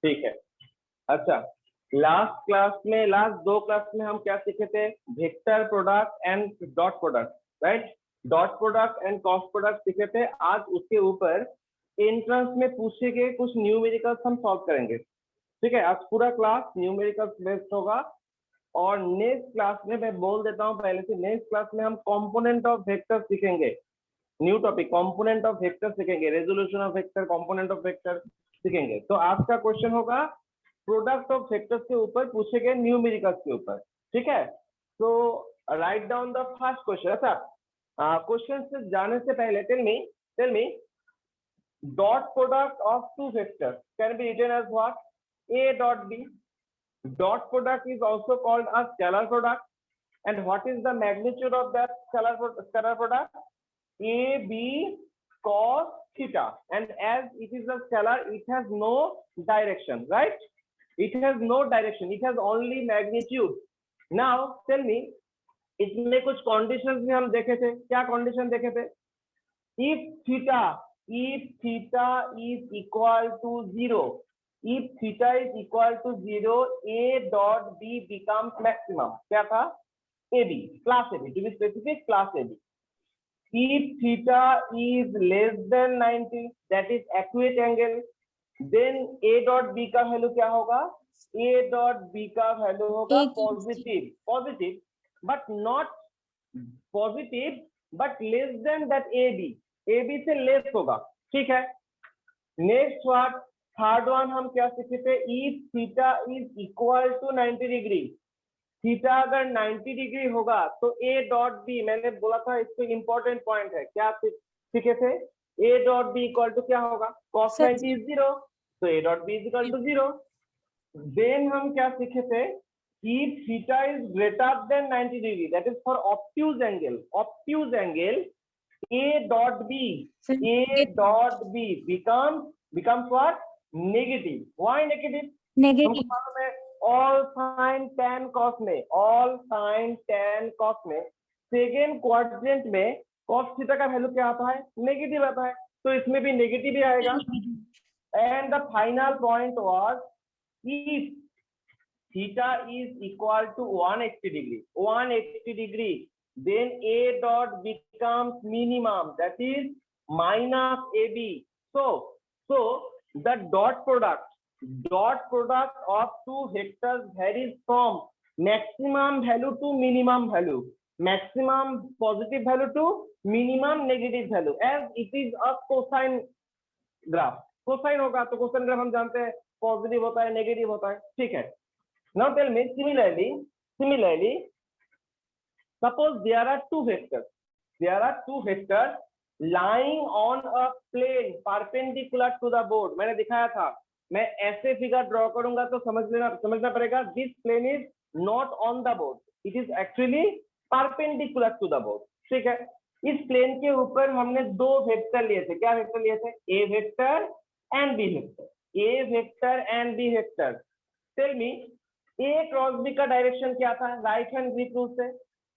ठीक है। अच्छा, लास्ट दो क्लास में हम क्या सीखे थे? Vector product and dot product, right? Dot product and cross product सीखे थे। आज उसके ऊपर एंट्रेंस में पूछे गए कुछ न्यूमेरिकल्स हम सॉल्व करेंगे। ठीक है, आज पूरा क्लास न्यूमेरिकल्स बेस्ड होगा। और नेक्स्ट क्लास में मैं बोल देता हूँ पहले से, नेक्स्ट क्लास में हम कंपोनेंट ऑफ वेक्टर सीखेंगे। New topic component of vector सीखेंगे, resolution of vector, component of vector सीखेंगे। तो आज का क्वेश्चन होगा प्रोडक्ट ऑफ वेक्टर्स के ऊपर पूछे गए न्यूमेरिकल्स के ऊपर। ठीक है, तो write down the first question. अच्छा, क्वेश्चन से जाने से पहले tell me dot product of two vectors can be written as what? A dot B. Dot product is also called a scalar product. And what is the magnitude of that scalar product? A B cos theta. And as it is a scalar, it has no direction, right? It has no direction. It has only magnitude. Now tell me, इसमें कुछ conditions भी हम देखे थे। क्या condition देखे थे? If theta is equal to 0, if theta is equal to 0, A dot B becomes maximum. क्या था? AB, class AB, to be specific, class AB. If theta is less than 90, that is acute angle, then A dot B का value क्या होगा? A dot B का value होगा positive, but not positive, but less than that AB. AB से less होगा। ठीक है, next word, third one हम क्या सीखे थे? If theta is equal to 90 degree, theta अगर 90 डिग्री होगा तो ए डॉट बी, मैंने बोला था इसको इंपॉर्टेंट पॉइंट है, क्या सीखे थे? A dot B equal to क्या होगा? cos 90 is 0, तो A dot B is equal to 0। Then हम क्या सीखे थे? if theta is greater than 90 degree, that is for obtuse angle, A dot B becomes what? Negative. Why negative? हमको मालूम है all sin tan cos में second quadrant में cos theta का वैल्यू क्या आता है? नेगेटिव आता है, तो इसमें भी नेगेटिव ही आएगा। And the final point was if theta is equal to 180 degree, then A dot becomes minimum, that is minus AB. So the dot product of two vectors varies from maximum value to minimum value, maximum positive value to minimum negative value, as it is a cosine graph. cosine होगा तो cosine graph हम जानते हैं positive होता है, negative होता है। ठीक है, now tell me similarly suppose there are two vectors lying on a plane perpendicular to the board. मैंने दिखाया था, मैं ऐसे फिगर ड्रॉ करूंगा तो समझना पड़ेगा this plane is not on the board, it is actually perpendicular to the board. ठीक है, इस प्लेन के ऊपर हमने दो वेक्टर लिए थे। क्या वेक्टर लिए थे? A vector and B vector, A vector and B vector. Tell me, A cross B का डायरेक्शन क्या था? राइट हैंड ग्रिप रूल से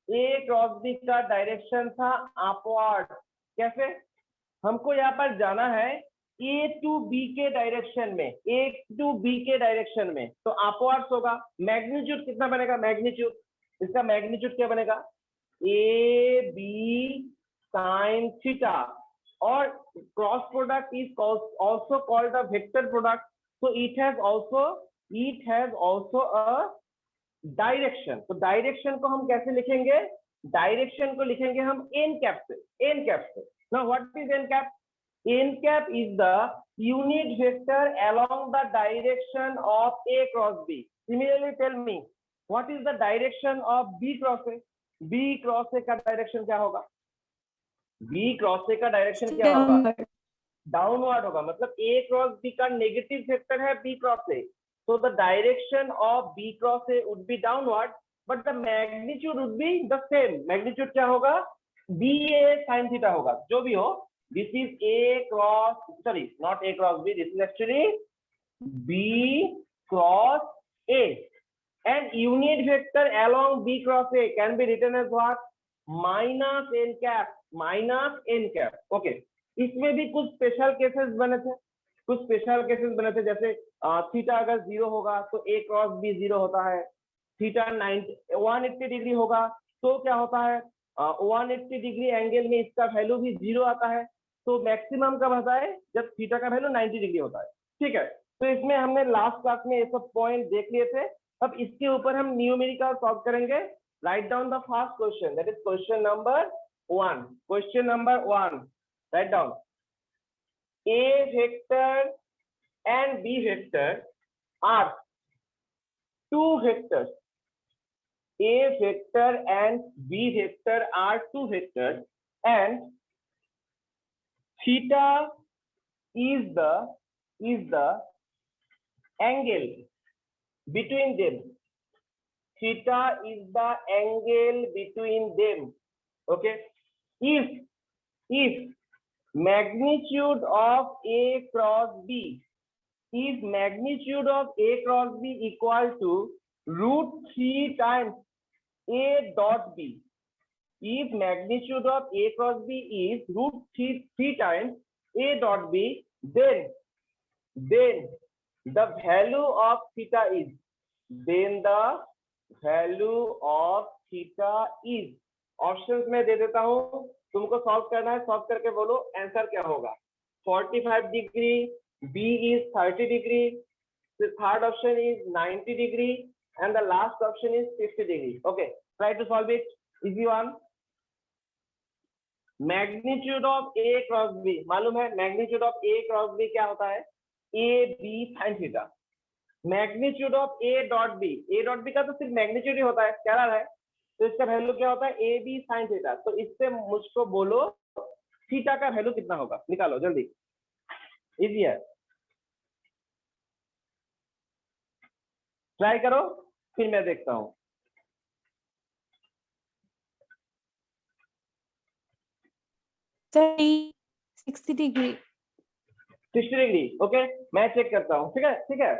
A क्रॉस B का डायरेक्शन था अपवर्ड। कैसे? हमको यहाँ पर जाना है A टू B के डायरेक्शन में, A टू B के डायरेक्शन में, तो अपवर्ड्स होगा। मैग्नीट्यूड कितना बनेगा? इसका मैग्नीट्यूड क्या बनेगा? A B sin थीटा। और cross product is also called a vector product, so it has also a direction. तो डायरेक्शन को हम कैसे लिखेंगे? डायरेक्शन को लिखेंगे हम एन कैप से। Now what is n cap? N cap is the unit vector along the direction of A cross B. Similarly tell me, what is the direction of B cross A? B cross A का direction क्या होगा? B cross A का direction क्या होगा? Downward होगा। मतलब A cross B का negative vector है B cross A, so the direction of B cross A would be downward, but the magnitude would be the same. magnitude क्या होगा? BA sin theta होगा। जो भी हो, this is not A cross B, this is actually B cross A, and unit vector along B cross A can be written as what? minus n cap। Okay, इसमें भी कुछ special cases बने थे। कुछ स्पेशल केसेस बने थे, जैसे theta अगर 0 होगा तो a क्रॉस b 0 होता है, थीटा 180 डिग्री होगा तो क्या होता है, 180 डिग्री एंगल में इसका वैल्यू भी 0 आता है। तो मैक्सिमम कब आता है, जब थीटा का वैल्यू 90 डिग्री होता है। ठीक है, तो इसमें हमने लास्ट क्लास में ये सब पॉइंट देख लिए थे। अब इसके ऊपर हम न्यूमेरिकल सॉल्व करेंगे। Right down the first question, that is question number 1। Question number 1, write down, a vector and b vector are two vectors. A vector and b vector are two vectors, and theta is the angle between them. Theta is the angle between them. Okay, if magnitude of a cross b is magnitude of a cross b equal to √3 times a dot b. If magnitude of a cross b is √3 times a dot b, then the value of theta is, then the value of theta is, options में दे देता हूं, तुमको solve करना है, solve करके बोलो answer क्या होगा। 45 degree, B is 30 degree, the third option is 90 degree, and the last option is 50 degree. Okay, try to solve it. Easy one. Magnitude of A cross B, मालूम है magnitude of A cross B क्या होता है, AB sin theta. Magnitude of A dot B, A dot B का तो सिर्फ magnitude ही होता है, क्या रहा है, तो इसका वैल्यू क्या होता है, AB sin theta। तो इससे मुझको बोलो थीटा का वैल्यू कितना होगा, निकालो जल्दी, इजी है, ट्राई करो, फिर मैं देखता हूं। Sir 60 degree. 60 डिग्री, ओके, मैं चेक करता हूँ। ठीक है, ठीक है,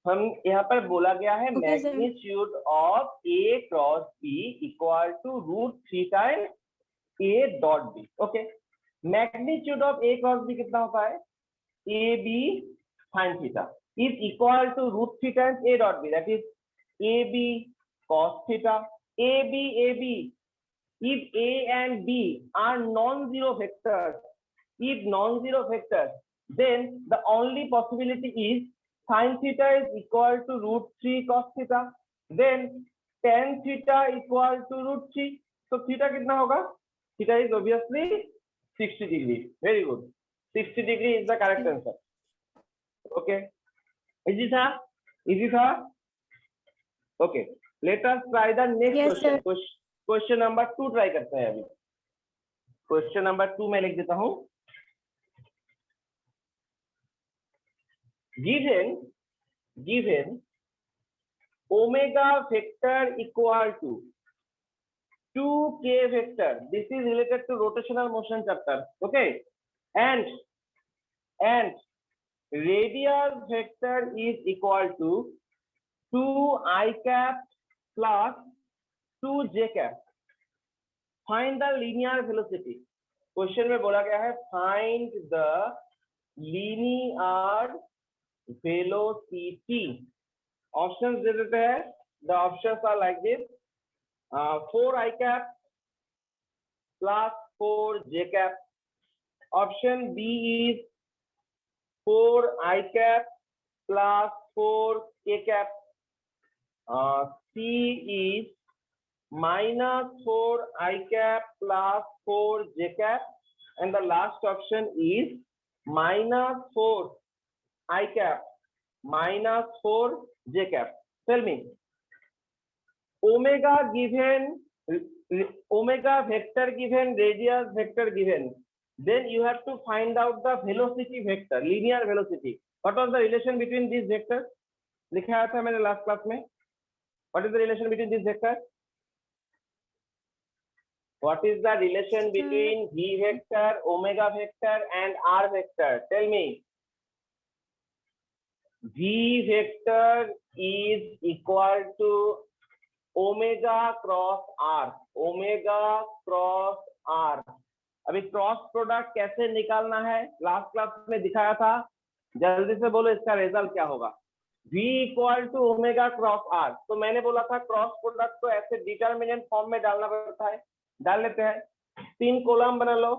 हम यहाँ पर बोला गया है magnitude of A cross B equal to √3 times A dot B. Okay, magnitude of A cross B कितना होता है, A B sine theta is equal to √3 times A dot B, that is A B cos theta. A B if a and b are non-zero vectors, if non-zero vectors, then the only possibility is sin theta is equal to √3 cos theta, then tan theta equal to √3, so theta कितना होगा, theta is obviously 60 degree, very good, 60 degree is the correct answer। okay, easy था, okay, let us try the next yes, question। Question number 2 try करते हैं। अभी question number 2 में लिख देता हूं, given omega vector equal to 2k vector, this is related to rotational motion chapter, okay, and radial vector is equal to 2i cap plus 2j cap, find the linear velocity। Question में बोला गया है find the linear velocity. Options दे देते हैं, the options are like this, 4i cap plus 4j cap, option B is 4i cap plus 4k cap, C is -4i cap plus 4j cap, and the last option is -4i cap minus 4j cap। Tell me, omega vector given, radius vector given, then you have to find out the velocity vector, linear velocity। What was the relation between these vectors? लिखा था मैंने last class में। What is the relation between these vectors? What is the relation between v vector, omega vector and r vector? Tell me. V vector is equal to omega cross r, omega cross r। अभी cross product कैसे निकालना है last class में दिखाया था, जल्दी से बोलो इसका रिजल्ट क्या होगा। V equal to omega cross R। तो मैंने बोला था क्रॉस प्रोडक्ट को ऐसे डिटर्मिनेंट फॉर्म में डालना पड़ता है, डाल लेते हैं। 3 कॉलम बना लो,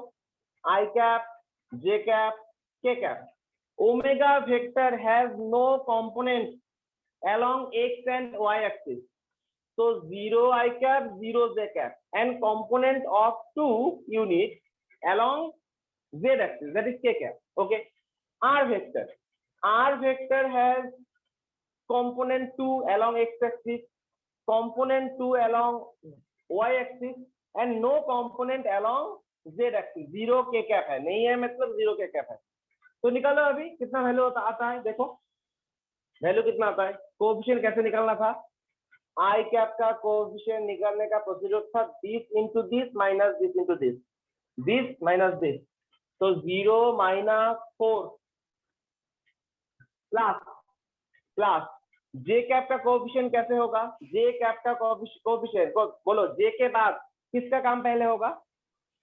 I cap, J cap, K cap. Omega vector has no component along x and y axis, so 0 I cap, 0 J cap, and component of 2 units along Z axis, that is K cap. Okay, R vector has component 2 along x axis, component 2 along y axis, and no component along Z axis. 0 K cap है, नहीं है मतलब 0 K cap है। तो निकालो अभी कितना value आता है, देखो वैल्यू कितना आता है। कोएफिशिएंट कैसे निकालना था, आई कैप का कोएफिशिएंट निकालने का प्रोसीजर था this into this minus this into this, this minus this, तो 0 माइनस 4 प्लस जे कैप का कोएफिशिएंट कैसे होगा, जे कैप का कोएफिशिएंट को बोलो, जे के बाद किसका काम पहले होगा,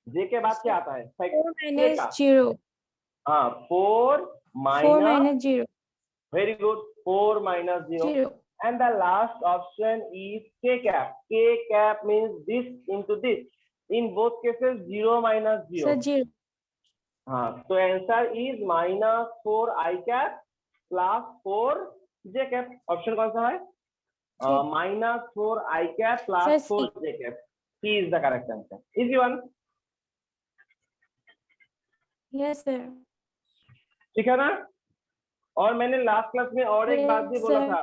जे के बाद क्या आता है, 4 minus 0। हाँ 4 minus 0। very good, 4 minus 0. And the last option is K cap. K cap means this into this. In both cases 0 minus 0. Sir, 0। हाँ, तो answer is minus 4 I cap plus 4 J cap. Option कौन सा है? Minus 4 I cap plus 4 J cap. C is the correct answer. Easy one. Yes sir. ठीक है ना? और मैंने लास्ट क्लास में और एक बात भी बोला था,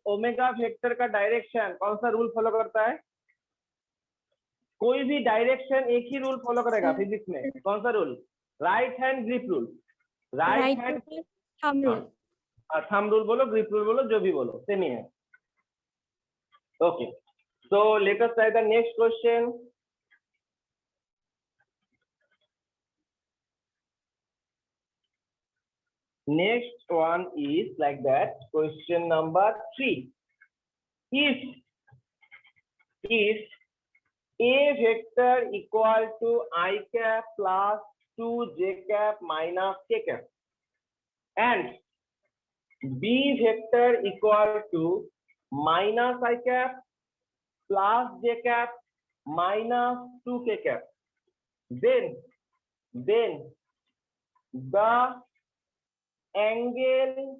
ओमेगा वेक्टर का डायरेक्शन कौन सा रूल फॉलो करता है, कोई भी डायरेक्शन एक ही रूल फॉलो करेगा फिजिक्स में, कौन सा rule, right hand grip rule, right hand thumb rule, thumb rule बोलो, ग्रिप रूल बोलो, जो भी बोलो सेम ही है। Okay, so let us try the next question. Next one is like that. Question number 3. If A vector equal to I cap plus 2 J cap minus K cap and B vector equal to minus I cap plus J cap minus 2 K cap, then the angle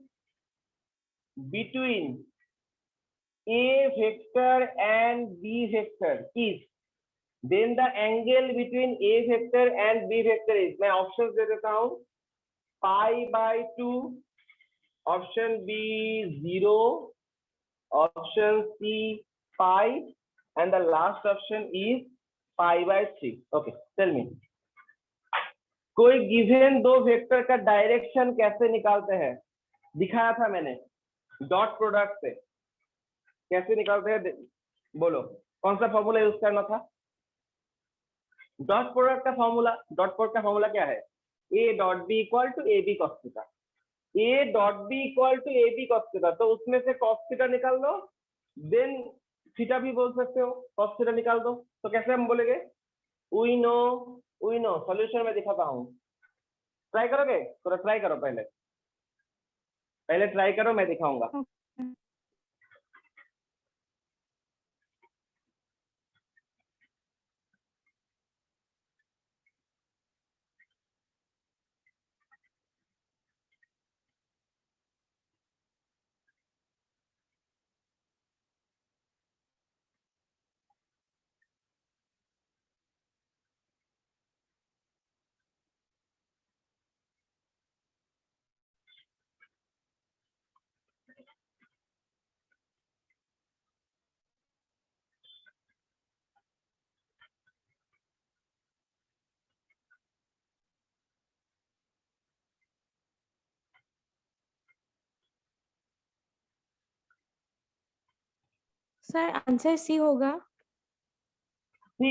between A vector and B vector is, then the angle between A vector and B vector is, मैं option दे देता हूँ, π/2, option B 0, option C 5 and the last option is π/3. Okay, tell me. कोई given दो vector का direction कैसे निकालते हैं, दिखाया था मैंने डॉट प्रोडक्ट से, कैसे निकालते हैं बोलो, कौन सा फॉर्मूला यूज करना था, डॉट प्रोडक्ट का फॉर्मूला क्या है, A dot B equal to A B cos theta, A dot B equal to A B cos theta, तो उसमें से कॉस थीटा निकाल दो, देन थीटा भी बोल सकते हो, कॉस थीटा निकाल दो, तो कैसे हम बोलेंगे, वी नो सॉल्यूशन में दिखाता हूँ, ट्राई करोगे, थोड़ा ट्राई करो, पहले ट्राई करो, मैं दिखाऊंगा। सर आंसर सी होगा, सी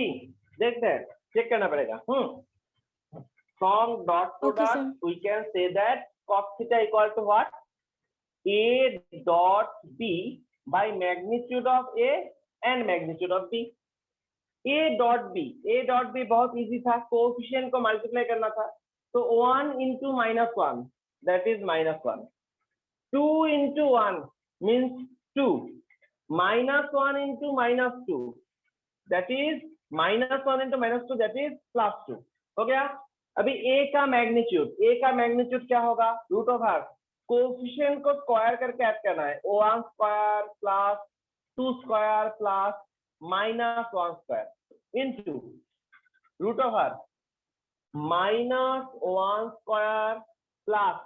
देखते हैं, चेक करना पड़ेगा। From dot product we can say that cos theta equal to what, a dot b by magnitude of a and magnitude of b, a dot b बहुत easy था, coefficient को multiply करना था, तो 1 into -1, that is -1. 2 into 1 means 2. -1 into -2 that is -1 into -2 that is +2. हो गया। अभी a का मैग्नीट्यूड क्या होगा? रूट ओवर कोफिशिएंट को स्क्वायर करके ऐड करना है। O1 square plus 2 square plus -1 square into root over -1 square plus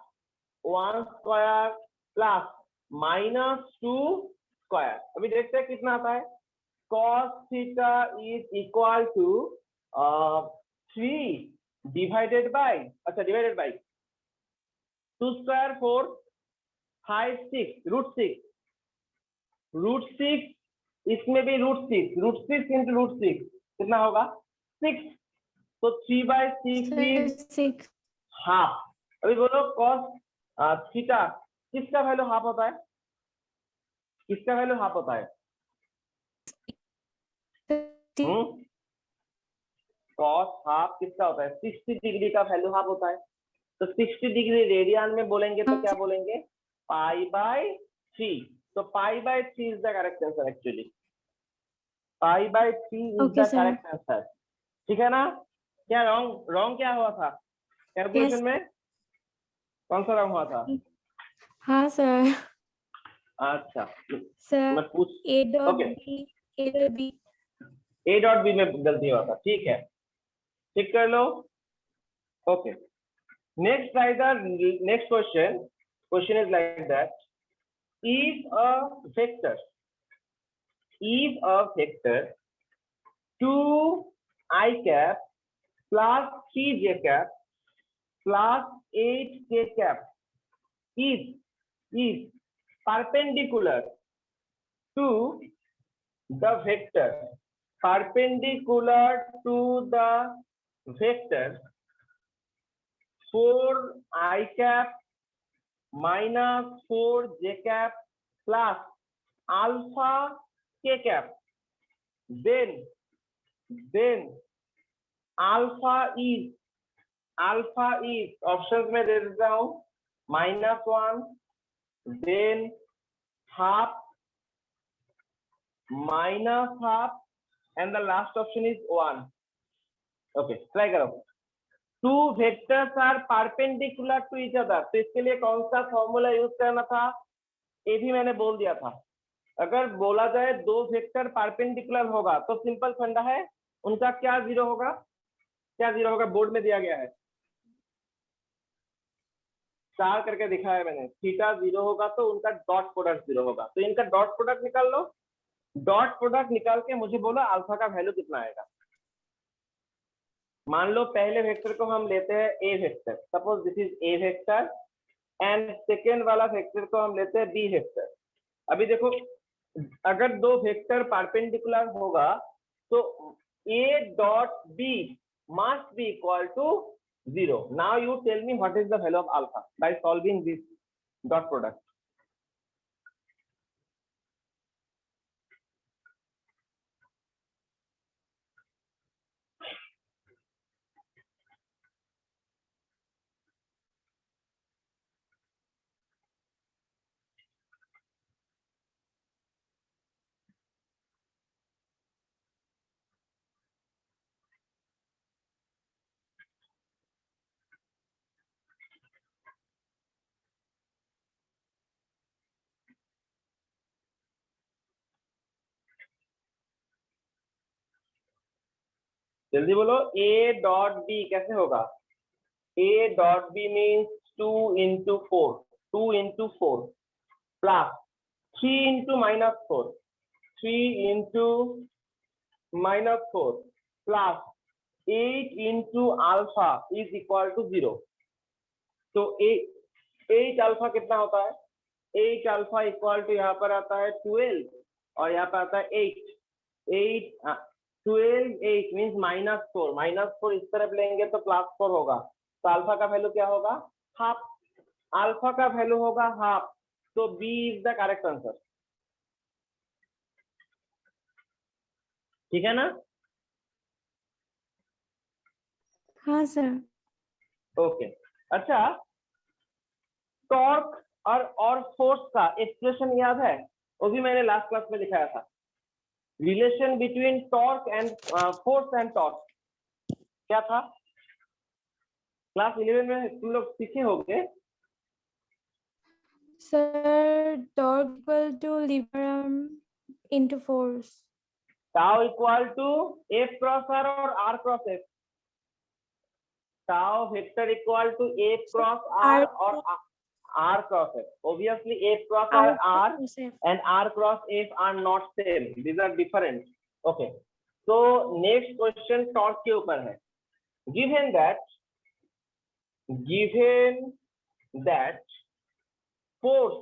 1 square plus -2 square. अभी देखते हैं कितना आता है। cos theta is equal to 3 divided by 2 square 4 5 6 √6 इसमें भी √6 into √6 कितना होगा? 6। तो 3/6 is 6 हाफ। अभी बोलो cos थीटा किसका वैल्यू हाफ होता है? किसका वैल्यू हाफ होता है? cos हाफ किसका होता है? 60 डिग्री का वैल्यू हाफ होता है। तो 60 डिग्री रेडियन में बोलेंगे तो क्या बोलेंगे? π/3। तो π/3 is the correct answer. Actually π/3 is Okay, the sir. Correct answer. ठीक है ना? क्या रॉन्ग क्या हुआ था कैलकुलेशन में? कौन सा रॉन्ग हुआ था? हाँ सर। अच्छा सर मैं पूछ A dot Okay. B A dot B में गलती हुआ था। ठीक है, ठीक कर लो। Okay, next next question is like that, if a vector 2i cap plus 3j cap plus 8k cap is perpendicular to the vector 4i cap minus 4j cap plus alpha k cap, then alpha is options में दे देता हूं, -1, then half, -half, and the last option is 1. Okay, try करो। Two vectors are perpendicular to each other, तो इसके लिए कौन सा फॉर्मूला यूज करना था? ये भी मैंने बोल दिया था। अगर बोला जाए दो वेक्टर परपेंडिकुलर होगा तो सिंपल फंडा है, उनका क्या जीरो होगा? बोर्ड में दिया गया है, स्टार करके दिखाया मैंने। थीटा 0 होगा तो उनका डॉट प्रोडक्ट 0 होगा। तो इनका डॉट प्रोडक्ट निकाल लो। डॉट प्रोडक्ट निकाल के मुझे बोलो अल्फा का वैल्यू कितना आएगा। मान लो पहले वेक्टर को हम लेते हैं A vector, suppose this is a vector, and second वाला वेक्टर को हम लेते हैं बी वेक्टर। अभी देखो, अगर दो वेक्टर परपेंडिकुलर होगा तो A dot B must be equal to 0. Now you tell me what is the value of alpha by solving this dot product. जल्दी बोलो, ए डॉट बी कैसे होगा? A dot B means 2 into 4 plus 3 into -4 plus 8 into alpha is equal to 0। तो 8 alpha कितना होता है? 8 alpha equal to यहाँ पर आता है 12 और यहाँ पर आता है 8 12 8 मीन्स -4 इस तरफ लेंगे तो +4 होगा। तो अल्फा का वैल्यू क्या होगा? हाफ। अल्फा का वैल्यू होगा हाफ, तो B is the correct answer. ठीक है ना? हाँ सर। ओके, अच्छा टॉर्क और फोर्स का एक्सप्रेशन याद है? वो भी मैंने लास्ट क्लास में दिखाया था। Relation between torque and force and torque क्या था? क्लास 11 में तुम लोग सीखे होंगे। Sir, torque equal to lever arm into force. Tau equal to F cross R और R cross F। Tau vector equal to F cross R और R cross F. Obviously, F cross R and R cross F are not same. These are different. Okay. So next question torque के ऊपर है। Given that force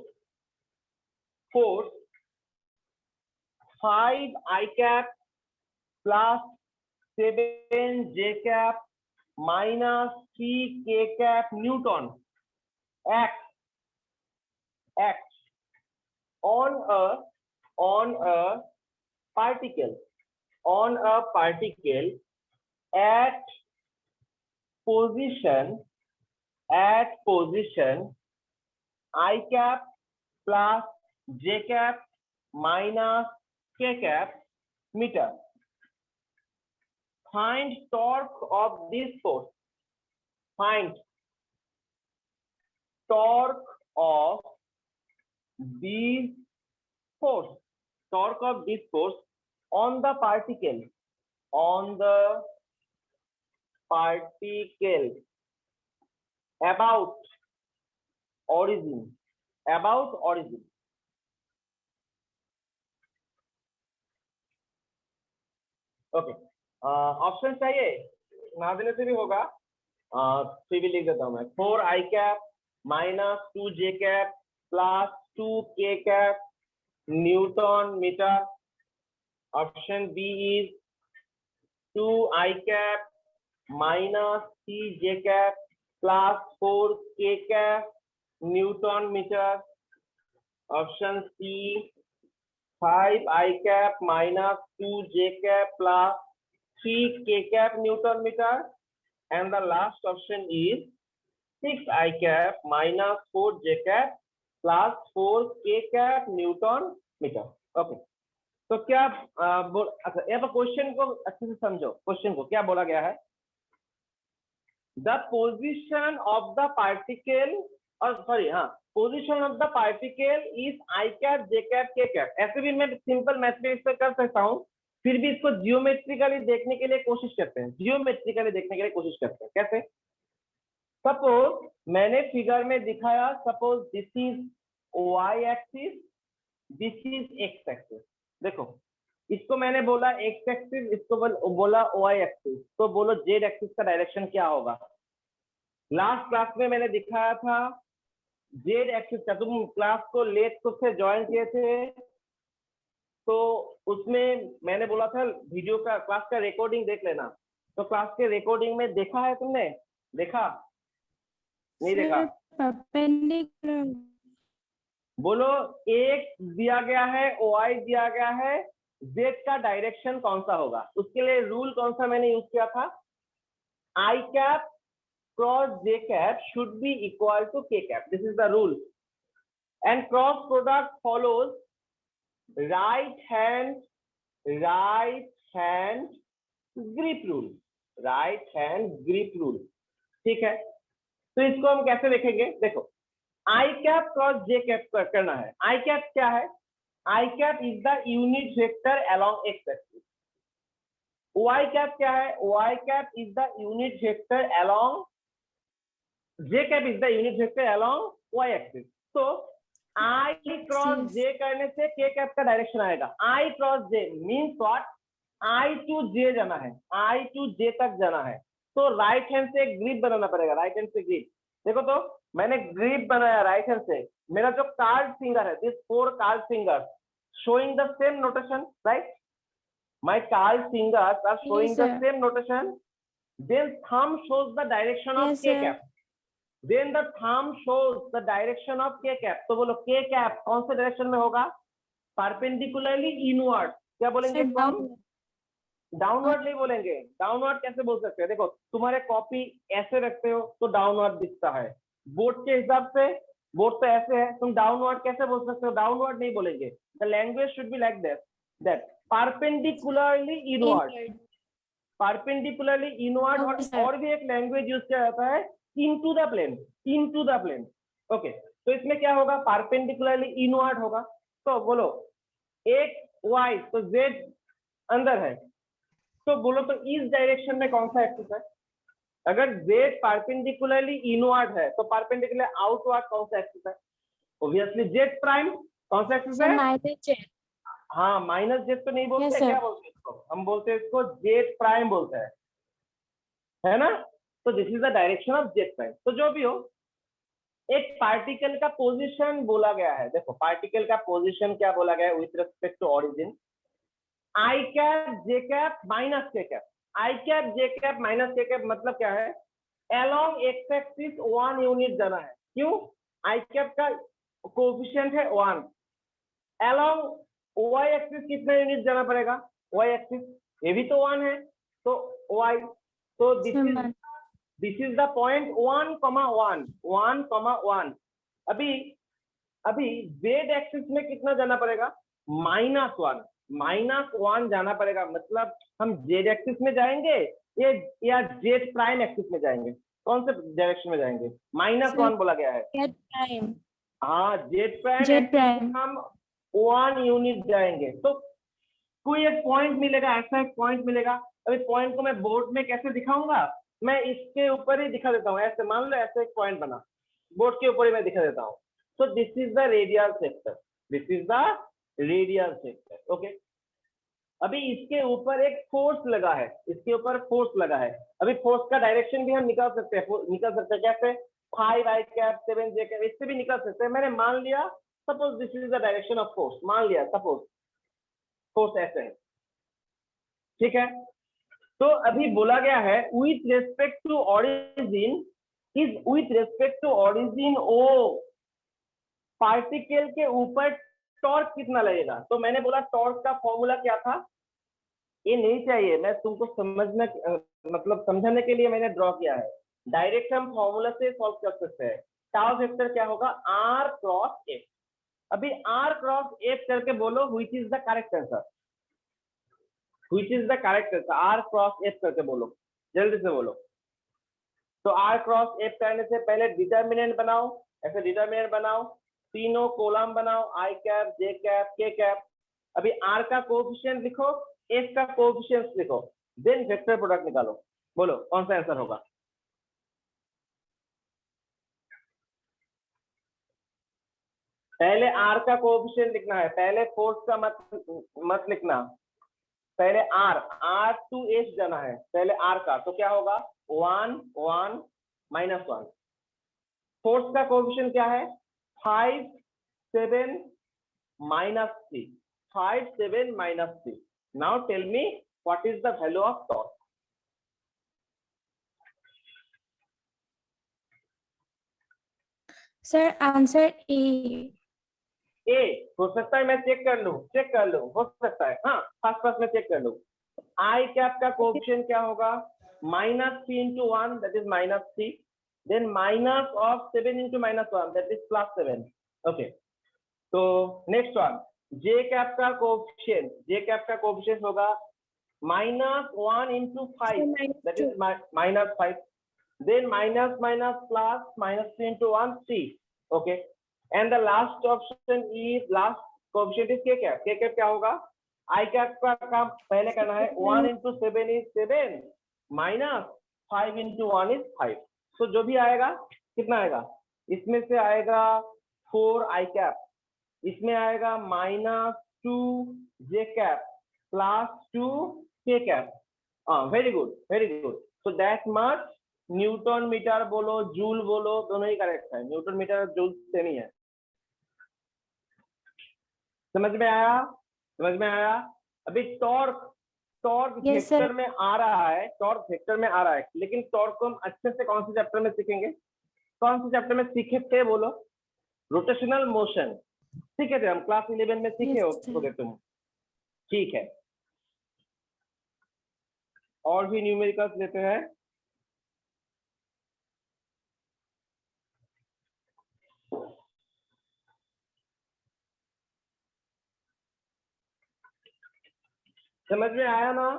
5 I cap plus 7 J cap minus 3 K cap Newton acts on a particle at position I cap plus J cap minus K cap meter. Find torque of this force. Find torque of this force. Torque of this force on the particle. About origin. Okay, option चाहिए? ना देने से भी होगा। फिर भी लिख देता हूं मैं। 4 I cap minus 2 J cap plus 2 K cap Newton meter. Option B is 2 I cap minus 3 J cap plus 4 K cap Newton meter. Option C 5 I cap minus 2 J cap plus 3 K cap Newton meter. And the last option is 6 I cap minus 4 J cap plus 4 K cap Newton meter. Okay. तो क्या अच्छा, यहाँ पर question को अच्छे से समझो। Question को क्या बोला गया है? The position of the particle, position of the particle is I cap, J cap, K cap. ऐसे भी मैं सिंपल मैथमेटिक्स से कर सकता हूँ, फिर भी इसको जियोमेट्रिकली देखने के लिए कोशिश करते हैं। कैसे? सपोज मैंने फिगर में दिखाया, suppose this is Y axis, this is X axis. देखो, इसको मैंने बोला X एक्सिस, इसको बोला Y एक्सिस, तो बोलो Z एक्सिस का डायरेक्शन क्या होगा? लास्ट क्लास में मैंने दिखाया था Z एक्सिस का, तुम क्लास को लेट से ज्वाइन किए थे, तो उसमें मैंने बोला था वीडियो का, क्लास का रिकॉर्डिंग देख लेना। तो क्लास के रिकॉर्डिंग में देखा है तुमने? देखा नहीं? देखा? Perpendicular. बोलो, एक दिया गया है, Y दिया गया है, Z का डायरेक्शन कौन सा होगा? उसके लिए रूल कौन सा मैंने यूज किया था? I cap cross J cap should be equal to K cap. This is the rule. And cross product follows right hand grip rule. ठीक है, तो इसको हम कैसे देखेंगे? देखो, I cap cross J cap करना है। I cap क्या है? I cap is the unit vector along X axis. Y cap क्या है? Y cap is the unit vector along, J cap is the unit vector along Y axis. तो I cross J करने से K cap का direction आएगा। I cross J means what? I to J जाना है, I to J तक जाना है, तो राइट हैंड से ग्रिप बनाना पड़ेगा। राइट हैंड से ग्रिप, देखो तो मैंने ग्रिप बनाया राइट हैंड से। मेरा जो कार्ड फिंगर है, this 4 card fingers showing the same notation, right? My card fingers are showing the same notation. Then thumb shows the direction of K cap. Then the thumb shows the direction of K cap. तो बोलो K cap कौन से direction में होगा? Perpendicularly inward. क्या बोलेंगे? Downward नहीं बोलेंगे। डाउनवर्ड कैसे बोल सकते हैं? देखो, तुम्हारे कॉपी ऐसे रखते हो तो डाउनवर्ड दिखता है, बोर्ड के हिसाब से बोर्ड तो ऐसे है, तुम डाउनवर्ड कैसे बोल सकते हो? डाउनवर्ड नहीं बोलेंगे, the language should be like this, that perpendicularly inward, perpendicularly inward. और भी एक लैंग्वेज यूज किया जाता है, into the plane, into the plane. Okay, तो इसमें क्या होगा? परपेंडिकुलरली इनवर्ड होगा। तो बोलो एक वाई, तो जेड अंदर है, तो बोलो तो इस डायरेक्शन में कौन सा एक्सिस है? अगर जेड परपेंडिकुलरली इनवर्ड है तो परपेंडिकुलर आउटवर्ड कौन सा एक्सिस है? Obviously Z prime. कौन सा एक्सिस है? -z। हाँ, माइनस जेड तो नहीं बोलते, Yes, sir. क्या बोलते हैं इसको? हम बोलते हैं इसको जेड प्राइम बोलते हैं, है ना? तो this is the direction of Z prime. तो जो भी हो, एक पार्टिकल का पोजीशन बोला गया है। देखो पार्टिकल का पोजीशन क्या बोला गया है with respect to origin, I cap J cap minus K cap. I cap J cap minus K cap मतलब क्या है? अलोंग एक्स एक्सिस 1 यूनिट जाना है। क्यों? आई कैप का कोएफिशिएंट है 1, अलोंग वाई एक्सिस कितना यूनिट जाना पड़ेगा? वाई एक्सिस ये भी तो 1 है, तो वाई, तो दिस इज द पॉइंट 1,1 1,1। अभी जेड एक्सिस में कितना जाना पड़ेगा? -1, -1 जाना पड़ेगा। मतलब हम जेड एक्सिस में जाएंगे ये या जेड प्राइम एक्सिस में जाएंगे? कौन से डायरेक्शन में जाएंगे? -1 बोला गया है। Z prime. हाँ, Z prime Z axis prime. में हम 1 यूनिट जाएंगे, तो कोई एक पॉइंट मिलेगा, ऐसा एक पॉइंट मिलेगा। अभी पॉइंट को मैं बोर्ड में कैसे दिखाऊंगा? मैं इसके ऊपर ही दिखा देता हूँ, ऐसे मान लो ऐसे एक पॉइंट बना, बोर्ड के ऊपर ही मैं दिखा देता हूँ। So this is the radial sector. This is the radial sector. Okay. अभी इसके ऊपर एक फोर्स लगा है, इसके ऊपर फोर्स लगा है। अभी फोर्स का डायरेक्शन भी हम निकाल सकते हैं कैसे? 5 आई कैप 7 जे कैप, इससे भी निकाल सकते हैं। मैंने मान लिया suppose this is the direction of force, मान लिया सपोज फोर्स ऐसे है, ठीक है? तो अभी बोला गया है with respect to origin, is with respect to origin O particle के ऊपर टॉर्क कितना लगेगा? तो मैंने बोला टॉर्क का फॉर्मूला क्या था? ये नहीं चाहिए, मैं तुमको समझना मतलब समझाने के लिए मैंने ड्रॉ किया है। डायरेक्ट हम फॉर्मूला से सॉल्व कर सकते हैं। टाउ वेक्टर क्या होगा? r cross f। अभी r क्रॉस f करके बोलो which is the correct answer, which is the correct answer? r cross f करके बोलो, जल्दी से बोलो। तो r क्रॉस f करने से पहले डिटर्मिनेंट बनाओ, ऐसे डिटर्मिनेंट बनाओ, तीनों कॉलम बनाओ, आई कैप जे कैप के कैप। अभी r का कोएफिशिएंट लिखो, f का कोएफिशिएंट लिखो, देन वेक्टर प्रोडक्ट निकालो। बोलो कौन सा आंसर होगा? पहले r का कोएफिशिएंट लिखना है, पहले फोर्स का मत लिखना, पहले r टू h जाना है, पहले r का। तो क्या होगा? 1 1 -1। फोर्स का कोएफिशिएंट क्या है? 5 7 -3, 5 7 -3। Now tell me what is the value of torque? Sir, answer A. ए हो सकता है, मैं चेक कर लूं, हो सकता है, हाँ फर्स्ट में चेक कर लूं। आई कैप का कोएफिशिएंट क्या होगा? -3 into 1 that is -3, then minus of 7 into -1 that is +7। Okay, तो नेक्स्ट वन, जे कैप का कोएफिशिएंट होगा -1 into 5 that is -5, then minus plus -3 into 1 3। okay, and the last option is last coefficient is k cap क्या होगा? I cap का काम पहले करना है, 1 into 7 is 7 minus 5 into 1 is 5। तो जो भी आएगा कितना आएगा? इसमें से आएगा 4 I cap, इसमें आएगा -2 J cap plus 2 K cap। Very good. So that much newton metre बोलो, जूल बोलो, दोनों ही करेक्ट है। न्यूटन मीटर और जूल सेम ही है। समझ में आया? अभी टॉर्क Yes, sir. वेक्टर में आ रहा है, लेकिन टॉर्क को हम अच्छे से कौन से चैप्टर में सीखेंगे? कौन से चैप्टर में सीखे थे बोलो? रोटेशनल मोशन सीखे थे हम, क्लास 11 में सीखे होगे तुम, ठीक है। और भी न्यूमेरिकल्स लेते हैं। समझ में आया ना?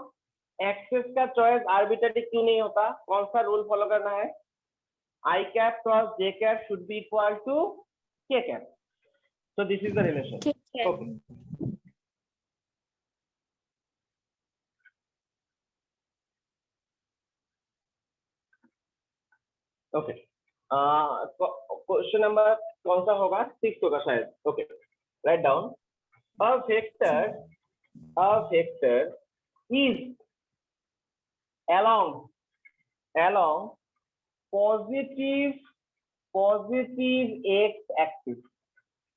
एक्सेस का चॉइस आर्बिट्ररी क्यों नहीं होता? कौन सा रूल फॉलो करना है? I cap cross j cap should be equal to k cap. So this is the relation. Okay. Okay. Question number कौन सा होगा? 6 होगा शायद. Okay. Write down. A vector is along positive x axis.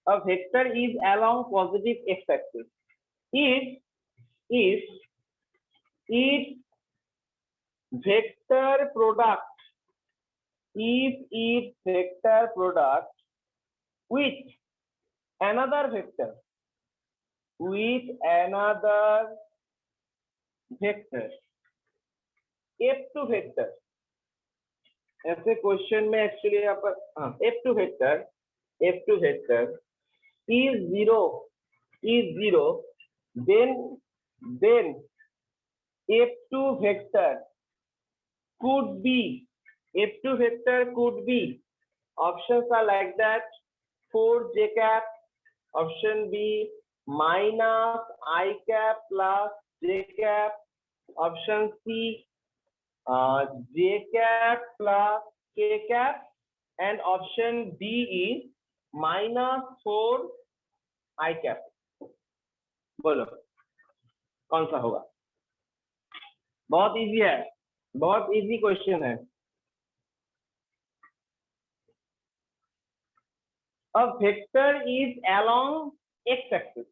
A vector is along positive x axis. If its vector product with another vector f2 vector, ऐसे question में actually यहाँ पर f2 vector is zero, then f2 vector could be options are like that: 4j cap, option B minus I cap plus j cap, option C j cap plus k cap, and option D is minus 4 I cap. बोलो कौन सा होगा? बहुत easy है, बहुत easy question है. A vector is along x axis.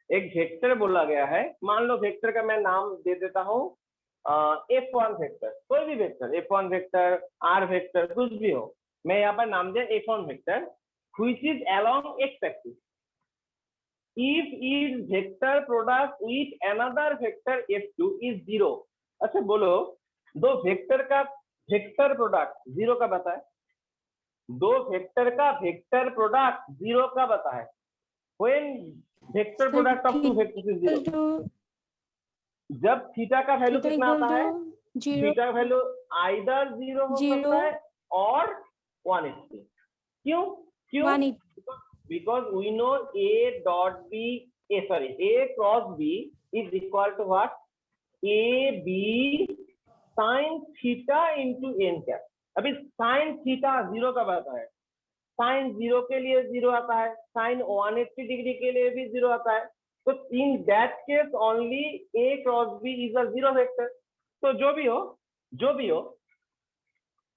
एक vector बोला गया है. मान लो वेक्टर का मैं नाम दे देता हूं f1 वेक्टर. कोई भी vector, f1 vector, r vector, कुछ भी हो. मैं यहाँ पर नाम दिया f1 vector which is along x axis. If its vector product with another vector f2 is 0. अच्छा बोलो, दो वेक्टर का वेक्टर प्रोडक्ट 0 का बताए. दो वेक्टर का वेक्टर प्रोडक्ट 0 का बताए. When vector product of to vectors is 0. जब थीटा का वैल्यू कितना आता है? थीटा का वैल्यू आइदर 0 हो सकता है और 180. क्यों? Because we know a cross b is equal to what? ab sin theta into n cap. अभी sin theta 0 का आता है. sin 0 के लिए 0 आता है, sin 180 डिग्री के लिए भी 0 आता है. तो in that case only a cross b is a 0 vector. तो जो भी हो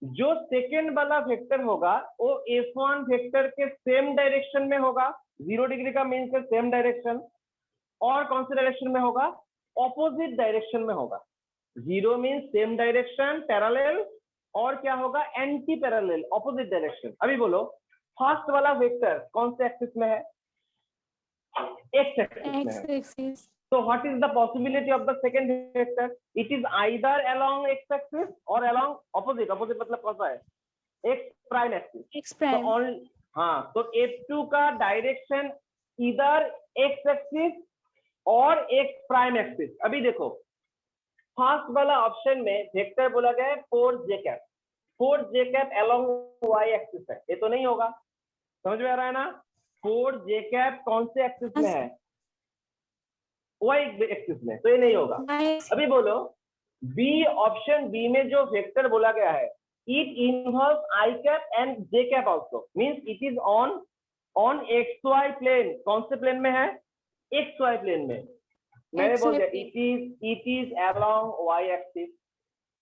जो सेकेंड वाला वेक्टर होगा वो f1 वेक्टर के सेम डायरेक्शन में होगा. 0 डिग्री का मीन्स है सेम डायरेक्शन. और कौन से डायरेक्शन में होगा? ऑपोजिट डायरेक्शन में होगा. 0 मीन्स सेम डायरेक्शन, पैरेलल, और क्या होगा? Anti parallel, opposite direction. अभी बोलो फर्स्ट वाला वेक्टर कौन से एक्सिस में है? एक्स एक्सिस में है. So what is the possibility of the second vector? It is either along x-axis or along opposite. Opposite मतलब कौन सा है? X prime axis. X prime. तो हाँ, तो f2 का डायरेक्शन either x-axis और x prime axis. अभी देखो फर्स्ट वाला ऑप्शन में वेक्टर बोला गया है 4j cap. 4j cap along y axis है. ये तो नहीं होगा. समझ में आ रहा है ना? 4j cap कौन से एक्सिस में है? y एक्सिस में. तो ये नहीं होगा. अभी बोलो बी, ऑप्शन बी में जो वेक्टर बोला गया है it involves i cap and j cap also. Means it is on xy plane. कौन से प्लेन में है? xy प्लेन में. मैंने बोल दिया it is along y axis.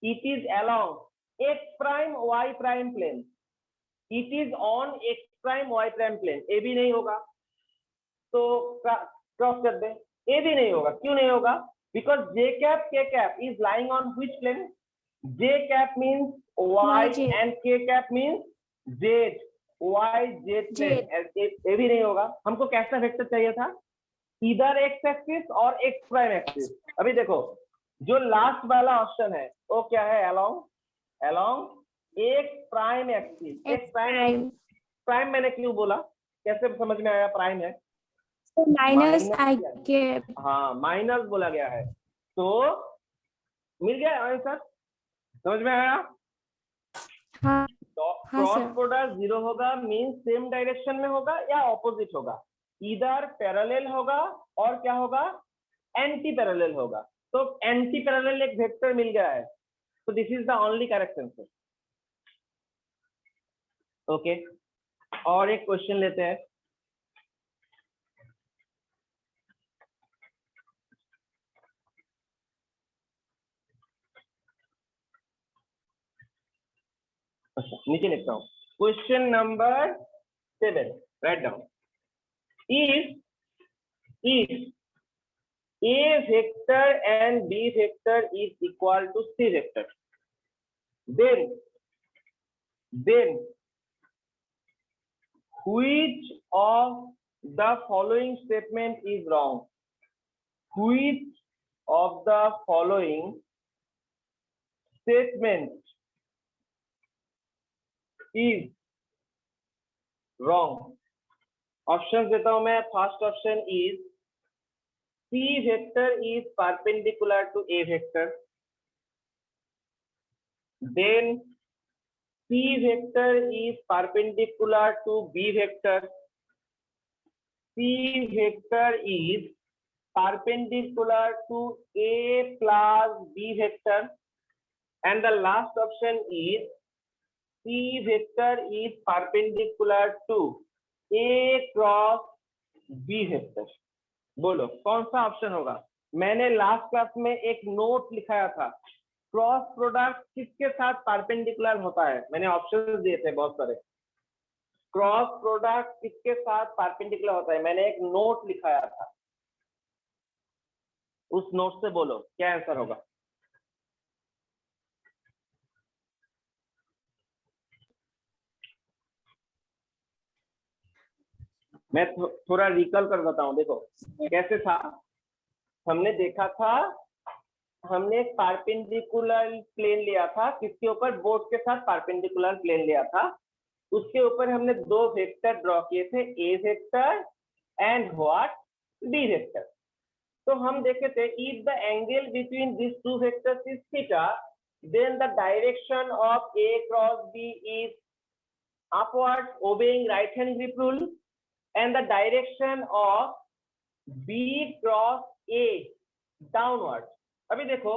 It is along x prime y prime plane. It is on x prime y prime plane. A भी नहीं होगा. तो क्रॉस कर दे. ए भी नहीं होगा. क्यों नहीं होगा? Because j cap k cap is lying on which plane? j cap means y and k cap means z. y z plane. ए भी नहीं होगा. हमको कैसा वेक्टर चाहिए था? इधर x एक्सिस और x प्राइम एक्सिस. अभी देखो जो लास्ट वाला ऑप्शन है वो क्या है? Along x prime axis. x prime मैंने क्यों बोला? कैसे समझ में आया प्राइम है? So minus Minus I क्या है? kept. हाँ माइनस बोला गया है, तो मिल गया आंसर, समझ में आया? हाँ क्रॉस sir. प्रोडक्ट जीरो होगा मींस सेम डायरेक्शन में होगा या ऑपोजिट होगा, इधर पैरेलल होगा और क्या होगा, एंटी पैरेलल होगा। तो एंटी पैरेलल एक वेक्टर मिल गया है, तो this is the only correct answer. Okay, और एक क्वेश्चन लेते हैं। अच्छा नीचे लिखता हूँ, question number 7, write down. if A vector and B vector is equal to C vector, then which of the following statement is wrong? Which of the following statement is wrong? Option देता हूं मैं। First option is C vector is perpendicular to A vector, then C vector is perpendicular to B vector, C vector is perpendicular to A plus B vector, and the last option is C vector is perpendicular to A cross B vector। बोलो कौन सा option होगा? मैंने last class में एक note लिखाया था, cross product किसके साथ परपेंडिकुलर होता है, मैंने ऑप्शंस दिए थे बहुत सारे। क्रॉस प्रोडक्ट किसके साथ परपेंडिकुलर होता है, मैंने एक नोट लिखाया था, उस नोट से बोलो क्या आंसर होगा। मैं थोड़ा रिकॉल कर देता हूँ। देखो कैसे था, हमने देखा था, हमने परपेंडिकुलर प्लेन लिया था, किसके ऊपर, बोर्ड के साथ परपेंडिकुलर प्लेन लिया था, उसके ऊपर हमने दो वेक्टर ड्रॉ किए थे, A vector and what, B vector. तो हम देखे थे if the angle between this two vectors is theta, then the direction of A cross B is upward obeying right hand grip rule, and the direction of B cross A downward। अभी देखो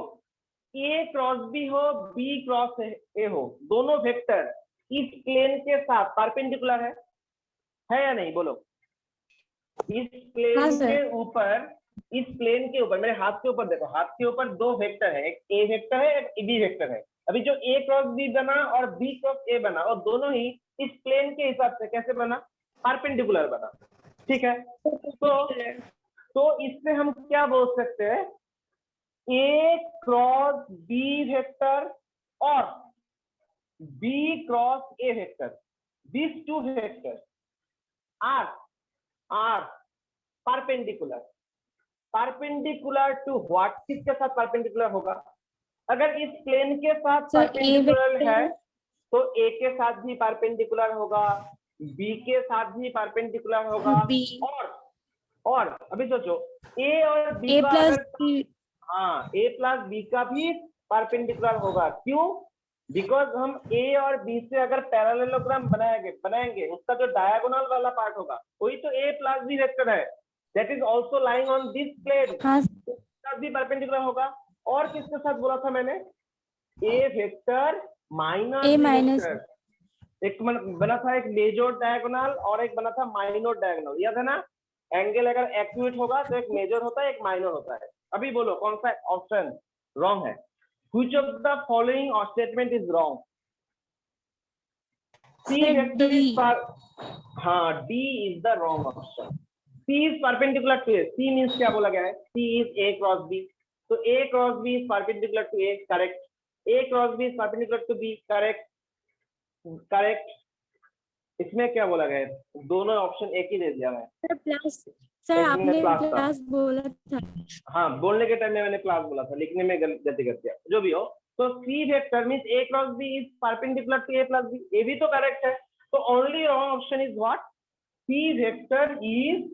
A cross B हो, B cross A हो, दोनों vector इस plane के साथ perpendicular है या नहीं, बोलो। इस प्लेन हाँ, के ऊपर, इस प्लेन के ऊपर, मेरे हाथ के ऊपर देखो, हाथ के ऊपर दो वेक्टर है, एक A वेक्टर है, एक B वेक्टर है। अभी जो A क्रॉस B बना और B क्रॉस A बना, और दोनों ही इस प्लेन के हिसाब से कैसे बना, परपेंडिकुलर बना, ठीक है। तो इससे हम क्या बोल सकते हैं, ए क्रॉस बी वेक्टर और B cross A vector, this two vector are perpendicular to what, किसके साथ परपेंडिकुलर होगा, अगर इस प्लेन के साथ परपेंडिकुलर है तो ए के साथ भी परपेंडिकुलर होगा, बी के साथ भी परपेंडिकुलर होगा, और अभी सोचो ए और बी का अगर, हाँ ए प्लस बी का भी परपेंडिकुलर होगा। क्यों? बिकॉज हम ए और बी से अगर पैरेललोग्राम बनाएंगे उसका जो डायगोनल वाला पार्ट होगा वही तो ए प्लस बी वेक्टर है, that is also lying on this plane, उसका भी परपेंडिकुलर होगा। और किसके साथ बोला था मैंने, ए वेक्टर माइनस, एक बना था एक मेजर डायगोनल और एक बना था माइनर डायगोनल, याद है ना। एंगल अगर एक्यूट होगा तो एक मेजर होता है, एक माइनर होता है। अभी बोलो कौन सा ऑप्शन रॉन्ग है, which of the following statement is wrong. C vector is, हाँ D is the wrong option. C is perpendicular to A, C means क्या बोला गया है, C is A cross B, तो A cross B is perpendicular to A, correct. A cross B is perpendicular to B, correct. इसमें क्या बोला गया है, दोनों ऑप्शन एक ही दे दिया मैं। सर आपने क्लास बोला था। हाँ बोलने के टाइम में मैंने क्लास बोला था, लिखने में गलती कर दिया, जो भी हो। तो C vector means A cross B is perpendicular to A plus B, ये भी तो करेक्ट है। तो only wrong option is what, C vector is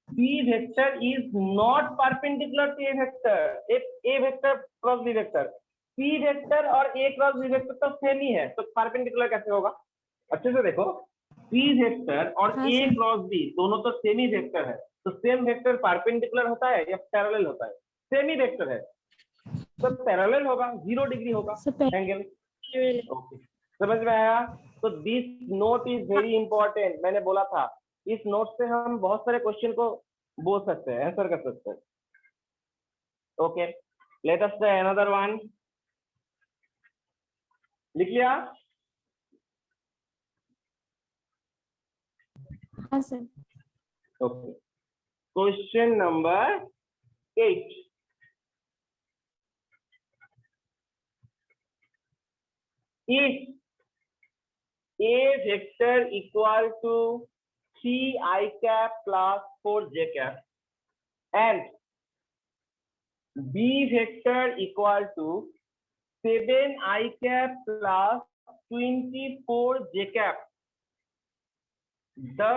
B vector is not perpendicular to A vector. A vector cross B vector, P vector और A cross B vector तो same ही है, तो परपेंडिकुलर कैसे होगा? अच्छे से देखो, P वेक्टर और हाँ, A सर। क्रॉस B दोनों तो सेम ही वेक्टर है, तो सेम वेक्टर परपेंडिकुलर होता है या पैरेलल होता है? सेम ही वेक्टर है, तो पैरेलल होगा, 0 डिग्री होगा एंगल। ओके, समझ में आया? तो this note is very important. मैंने बोला था इस नोट से हम बहुत सारे क्वेश्चन को बोल सकते हैं, आंसर कर सकते हैं। Okay, let us try another one. लिख लिया? हाँ sir. Okay, question number 8। If A vector equal to 3i cap plus 4j cap and B vector equal to 7i cap plus 24j cap, the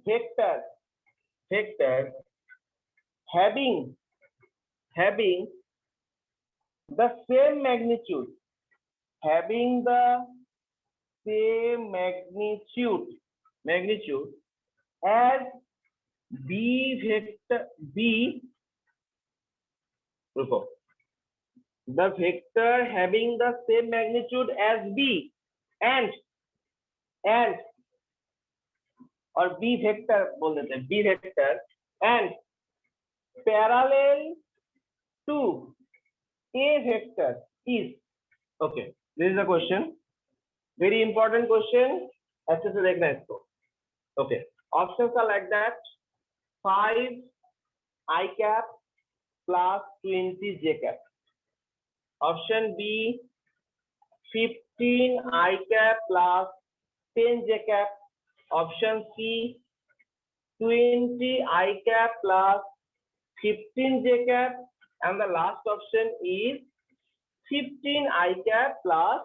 vector having the same magnitude as B vector the vector having the same magnitude as B and और B vector बोल देते हैं, B vector and parallel to A vector is, okay, this is a question, very important question, अच्छे से देखना इसको। Okay, options are like that: 5i cap plus 20j cap. Option B, 15i cap plus 10j cap. Option C, 20i cap plus 15j cap, and the last option is 15i cap plus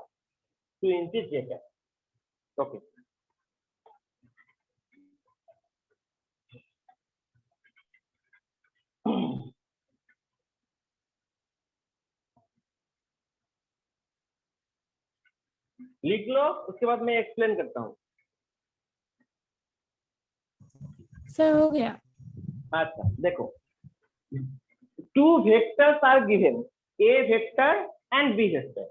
20j cap. Okay. लिख लो, उसके बाद मैं explain करता हूँ। Sir हो गया। अच्छा देखो, two vectors are given, A vector and B vector,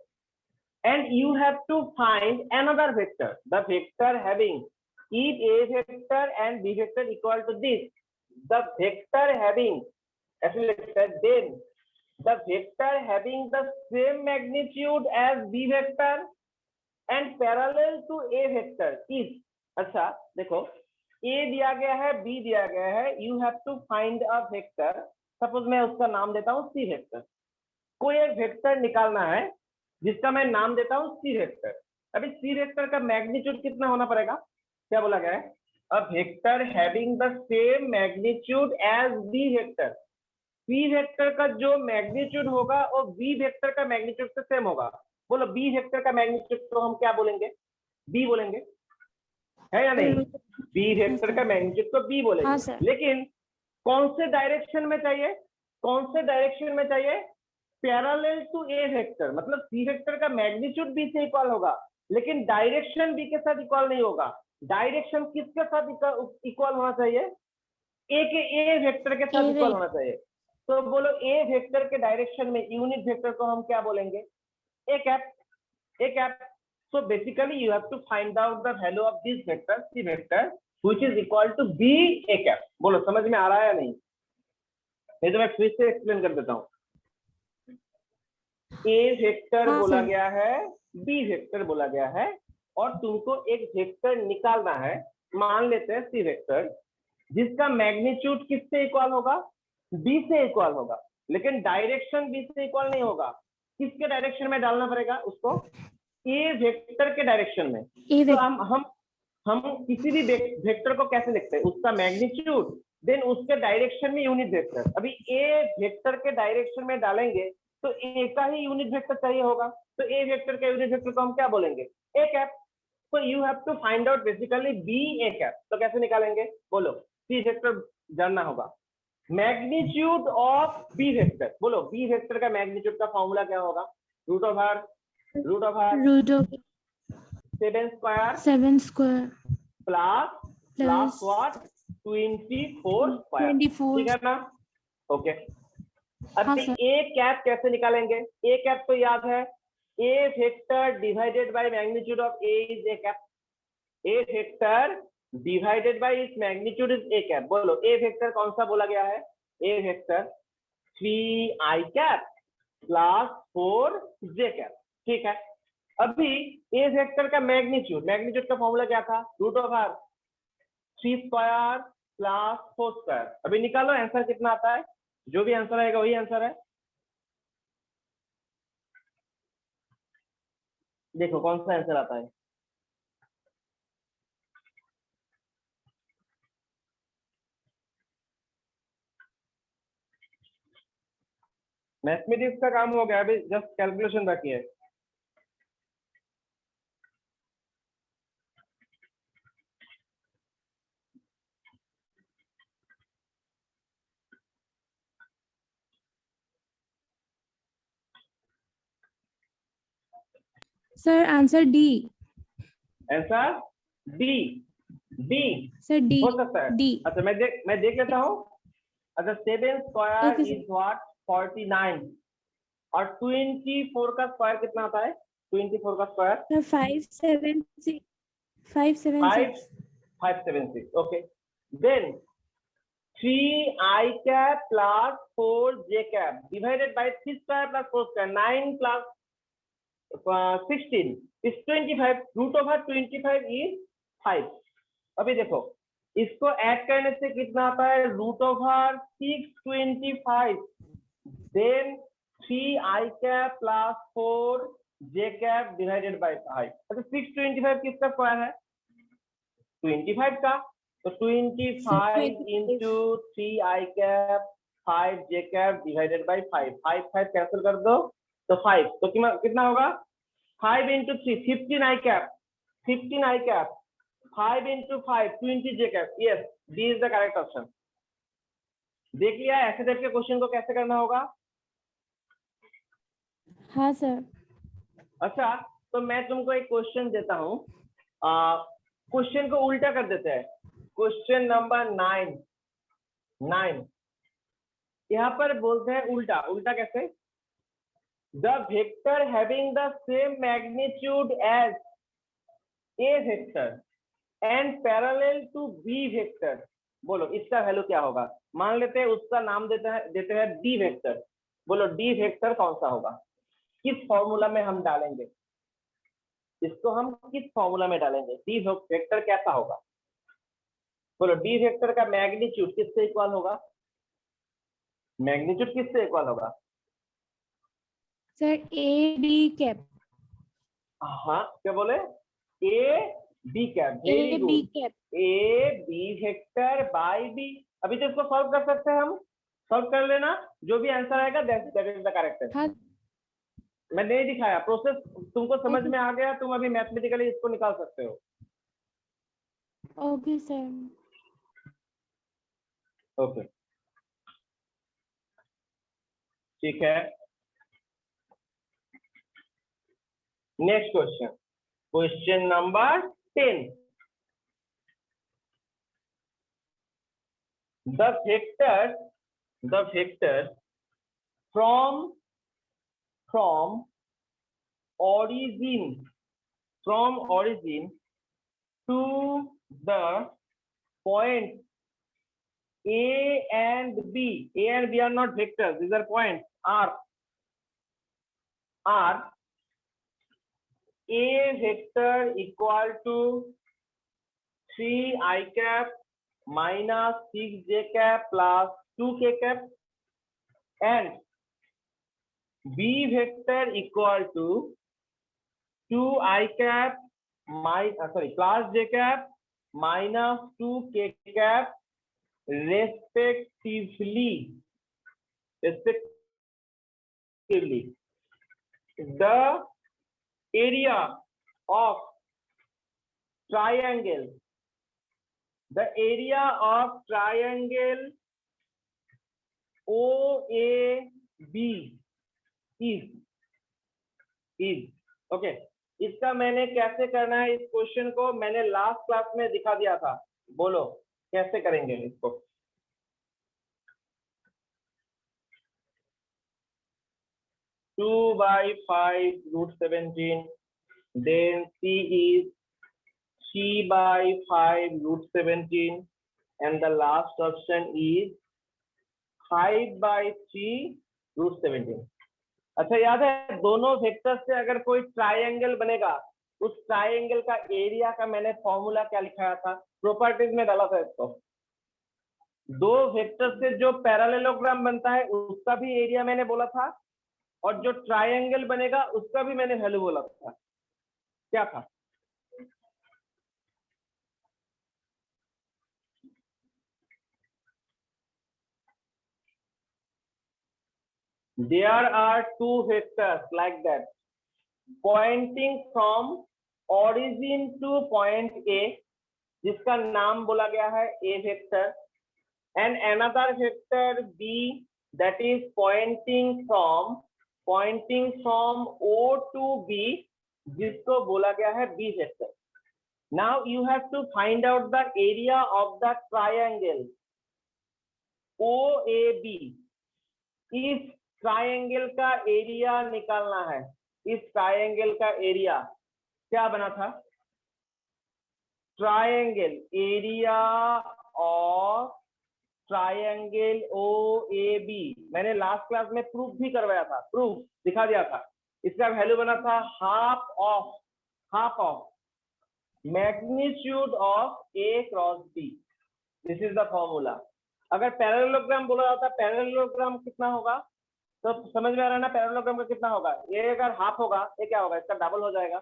and you have to find another vector, the vector having, if A vector and B vector equal to this, the vector having, then the vector having the same magnitude as B vector and parallel to A vector is, अच्छा देखो, A दिया गया है, B दिया गया है, you have to find a vector, suppose मैं उसका नाम देता हूँ C वेक्टर। कोई एक वेक्टर निकालना है जिसका मैं नाम देता हूँ C वेक्टर। अभी C वेक्टर का मैग्नीट्यूड कितना होना पड़ेगा? क्या बोला गया है? A vector having the same magnitude as B vector. B vector का जो मैग्नीट्यूड होगा वो B वेक्टर का मैग्नीट्यूड से सेम होगा। बोलो B वेक्टर का मैग्नीट्यूड तो हम क्या बोलेंगे? B बोलेंगे, है या नहीं? B वेक्टर का मैग्नीट्यूड तो B बोलेंगे। हाँ, लेकिन कौन से डायरेक्शन में चाहिए? कौन से डायरेक्शन में चाहिए? पैरेलल टू A वेक्टर, मतलब C वेक्टर का मैग्नीट्यूड B से इक्वल होगा, लेकिन डायरेक्शन B के साथ इक्वल नहीं होगा। डायरेक्शन किसके साथ इक्वल होना चाहिए? A वेक्टर के साथ इक्वल होना चाहिए। तो बोलो A वेक्टर के डायरेक्शन में यूनिट वेक्टर को हम क्या बोलेंगे? A cap. So basically you have to find out the value of this vector C vector which is equal to B A cap. बोलो समझ में आ रहा है या नहीं? ये तो मैं फिर से एक्सप्लेन कर देता हूँ। A वेक्टर बोला गया है, B वेक्टर बोला गया है, और तुमको एक वेक्टर निकालना है, मान लेते हैं C वेक्टर, जिसका मैग्नीट्यूड किससे इक्वल होगा? B से इक्वल होगा, लेकिन डायरेक्शन B से इक्वल नहीं होगा। किसके डायरेक्शन में डालना पड़ेगा उसको? A वेक्टर के डायरेक्शन में। तो हम किसी भी वेक्टर को कैसे लिखते हैं? उसका मैग्नीट्यूड देन उसके डायरेक्शन में यूनिट वेक्टर। अभी A वेक्टर के डायरेक्शन में डालेंगे तो A का ही यूनिट वेक्टर चाहिए होगा, तो A वेक्टर का यूनिट वेक्टर को हम क्या बोलेंगे? A cap. तो you have to find out basically B A cap. तो कैसे निकालेंगे? बोलो, सी वेक्टर जानना होगा। मैग्नीट्यूड ऑफ बी वेक्टर, बोलो बी वेक्टर का मैग्नीट्यूड का फॉर्मूला क्या होगा? Root over root of 7 square 7 square plus plus what 24 square, 24. ठीक है ना? ओके, हाँ अभी सर, ए कैप कैसे निकालेंगे? ए कैप तो याद है, A vector divided by magnitude of A is A cap. A vector divided by its magnitude is A cap. बोलो ए वेक्टर कौन सा बोला गया है? A vector 3i cap plus 4j cap, ठीक है। अभी ए वेक्टर का मैग्नीट्यूड का फॉर्मूला क्या था? Root over 3 square plus 4 square. अभी निकालो आंसर कितना आता है, जो भी आंसर आएगा वही आंसर है। देखो कौन सा आंसर आता है। मैथमेटिक्स का काम हो गया, अभी जस्ट कैलकुलेशन बाकी है। sir answer D. Answer D, D Sir D. हो सकता है। D. अच्छा मैं देख लेता हूँ। अच्छा 7 square Okay, sir. Is what 49 और 24 का स्क्वायर कितना आता है? 24 का स्क्वायर Sir 576. 576. 576, ओके। Then 3i cap plus 4j cap divided by 3 square plus 4 square 9 plus 16 is 25। Root over 25 is 5। अभी देखो इसको ऐड करने से कितना आता है? Root over 625 then 3i cap plus 4j cap divided by 5। अच्छा 625 किसका स्क्वायर है? 25 का, तो 25 into 3i cap 5j cap divided by 5, 5 cancel कर दो तो 5, तो कितना होगा? 5 into 3 15i cap 5 into 5 20j cap. Yes, D is the correct option. देख लिया ऐसे टाइप के क्वेश्चन को कैसे करना होगा? हाँ सर। अच्छा तो मैं तुमको एक क्वेश्चन देता हूँ, क्वेश्चन को उल्टा कर देते हैं। क्वेश्चन नंबर 9 यहाँ पर बोलते हैं उल्टा। उल्टा कैसे? The vector having the same magnitude as A vector and parallel to B vector. बोलो इसका वैल्यू क्या होगा? मान लेते हैं उसका नाम देते हैं डी वेक्टर। बोलो डी वेक्टर कौन सा होगा? किस फॉर्मूला में हम डालेंगे इसको? हम किस फॉर्मूला में डालेंगे? डी वेक्टर कैसा होगा? बोलो डी वेक्टर का मैग्नीट्यूड किससे इक्वल होगा? मैग्नीट्यूड किससे इक्वल होगा? Sir A B cap. हाँ क्या बोले? A B cap, very A good. B cap. A B vector by B. अभी तो इसको सॉल्व कर सकते हैं हम, सॉल्व कर लेना, जो भी आंसर आएगा that is the correct answer. हाँ। मैं नहीं दिखाया, प्रोसेस तुमको समझ में आ गया, तुम अभी मैथमेटिकली इसको निकाल सकते हो। Okay sir. ओके ठीक है। Next question, question number 10। The vector from origin to the point A and B. A and B are not vectors; these are points. Are A vector equal to 3i cap minus 6j cap plus 2k cap, and B vector equal to 2i cap plus j cap minus 2k cap respectively. The area of triangle the area of triangle OAB is okay. इसका मैंने कैसे करना है, इस question को मैंने last class में दिखा दिया था। बोलो कैसे करेंगे इसको। Two by 5√17, then C is 3/5√17, and the last option is 5/3√17। अच्छा याद है, दोनों वेक्टर से अगर कोई ट्राइंगल बनेगा, उस ट्राइंगल का एरिया का मैंने फॉर्मूला क्या लिखाया था, प्रॉपर्टीज में डाला था इसको। दो वेक्टर से जो पैरेललोग्राम बनता है उसका भी एरिया मैंने बोला था, और जो ट्राइंगल बनेगा उसका भी मैंने वैल्यू बोला था। क्या था? There are two vectors like that, pointing from origin to point A, जिसका नाम बोला गया है A vector, and another vector B that is pointing from O to B, जिसको बोला गया है B vector. Now you have to find out the area of the triangle OAB. इस ट्राइंगल का एरिया निकालना है। इस ट्राइंगल का एरिया क्या बना था? Triangle area of triangle OAB मैंने लास्ट क्लास में प्रूफ भी करवाया था, प्रूफ दिखा दिया था। इसका वैल्यू बना था half of magnitude of A cross B। This is the formula. अगर पैरेललोग्राम बोला जाता, पैरेललोग्राम कितना होगा तो समझ में आ रहा है ना, पैरेललोग्राम का कितना होगा? ये अगर हाफ होगा, ये क्या होगा? इसका डबल हो जाएगा।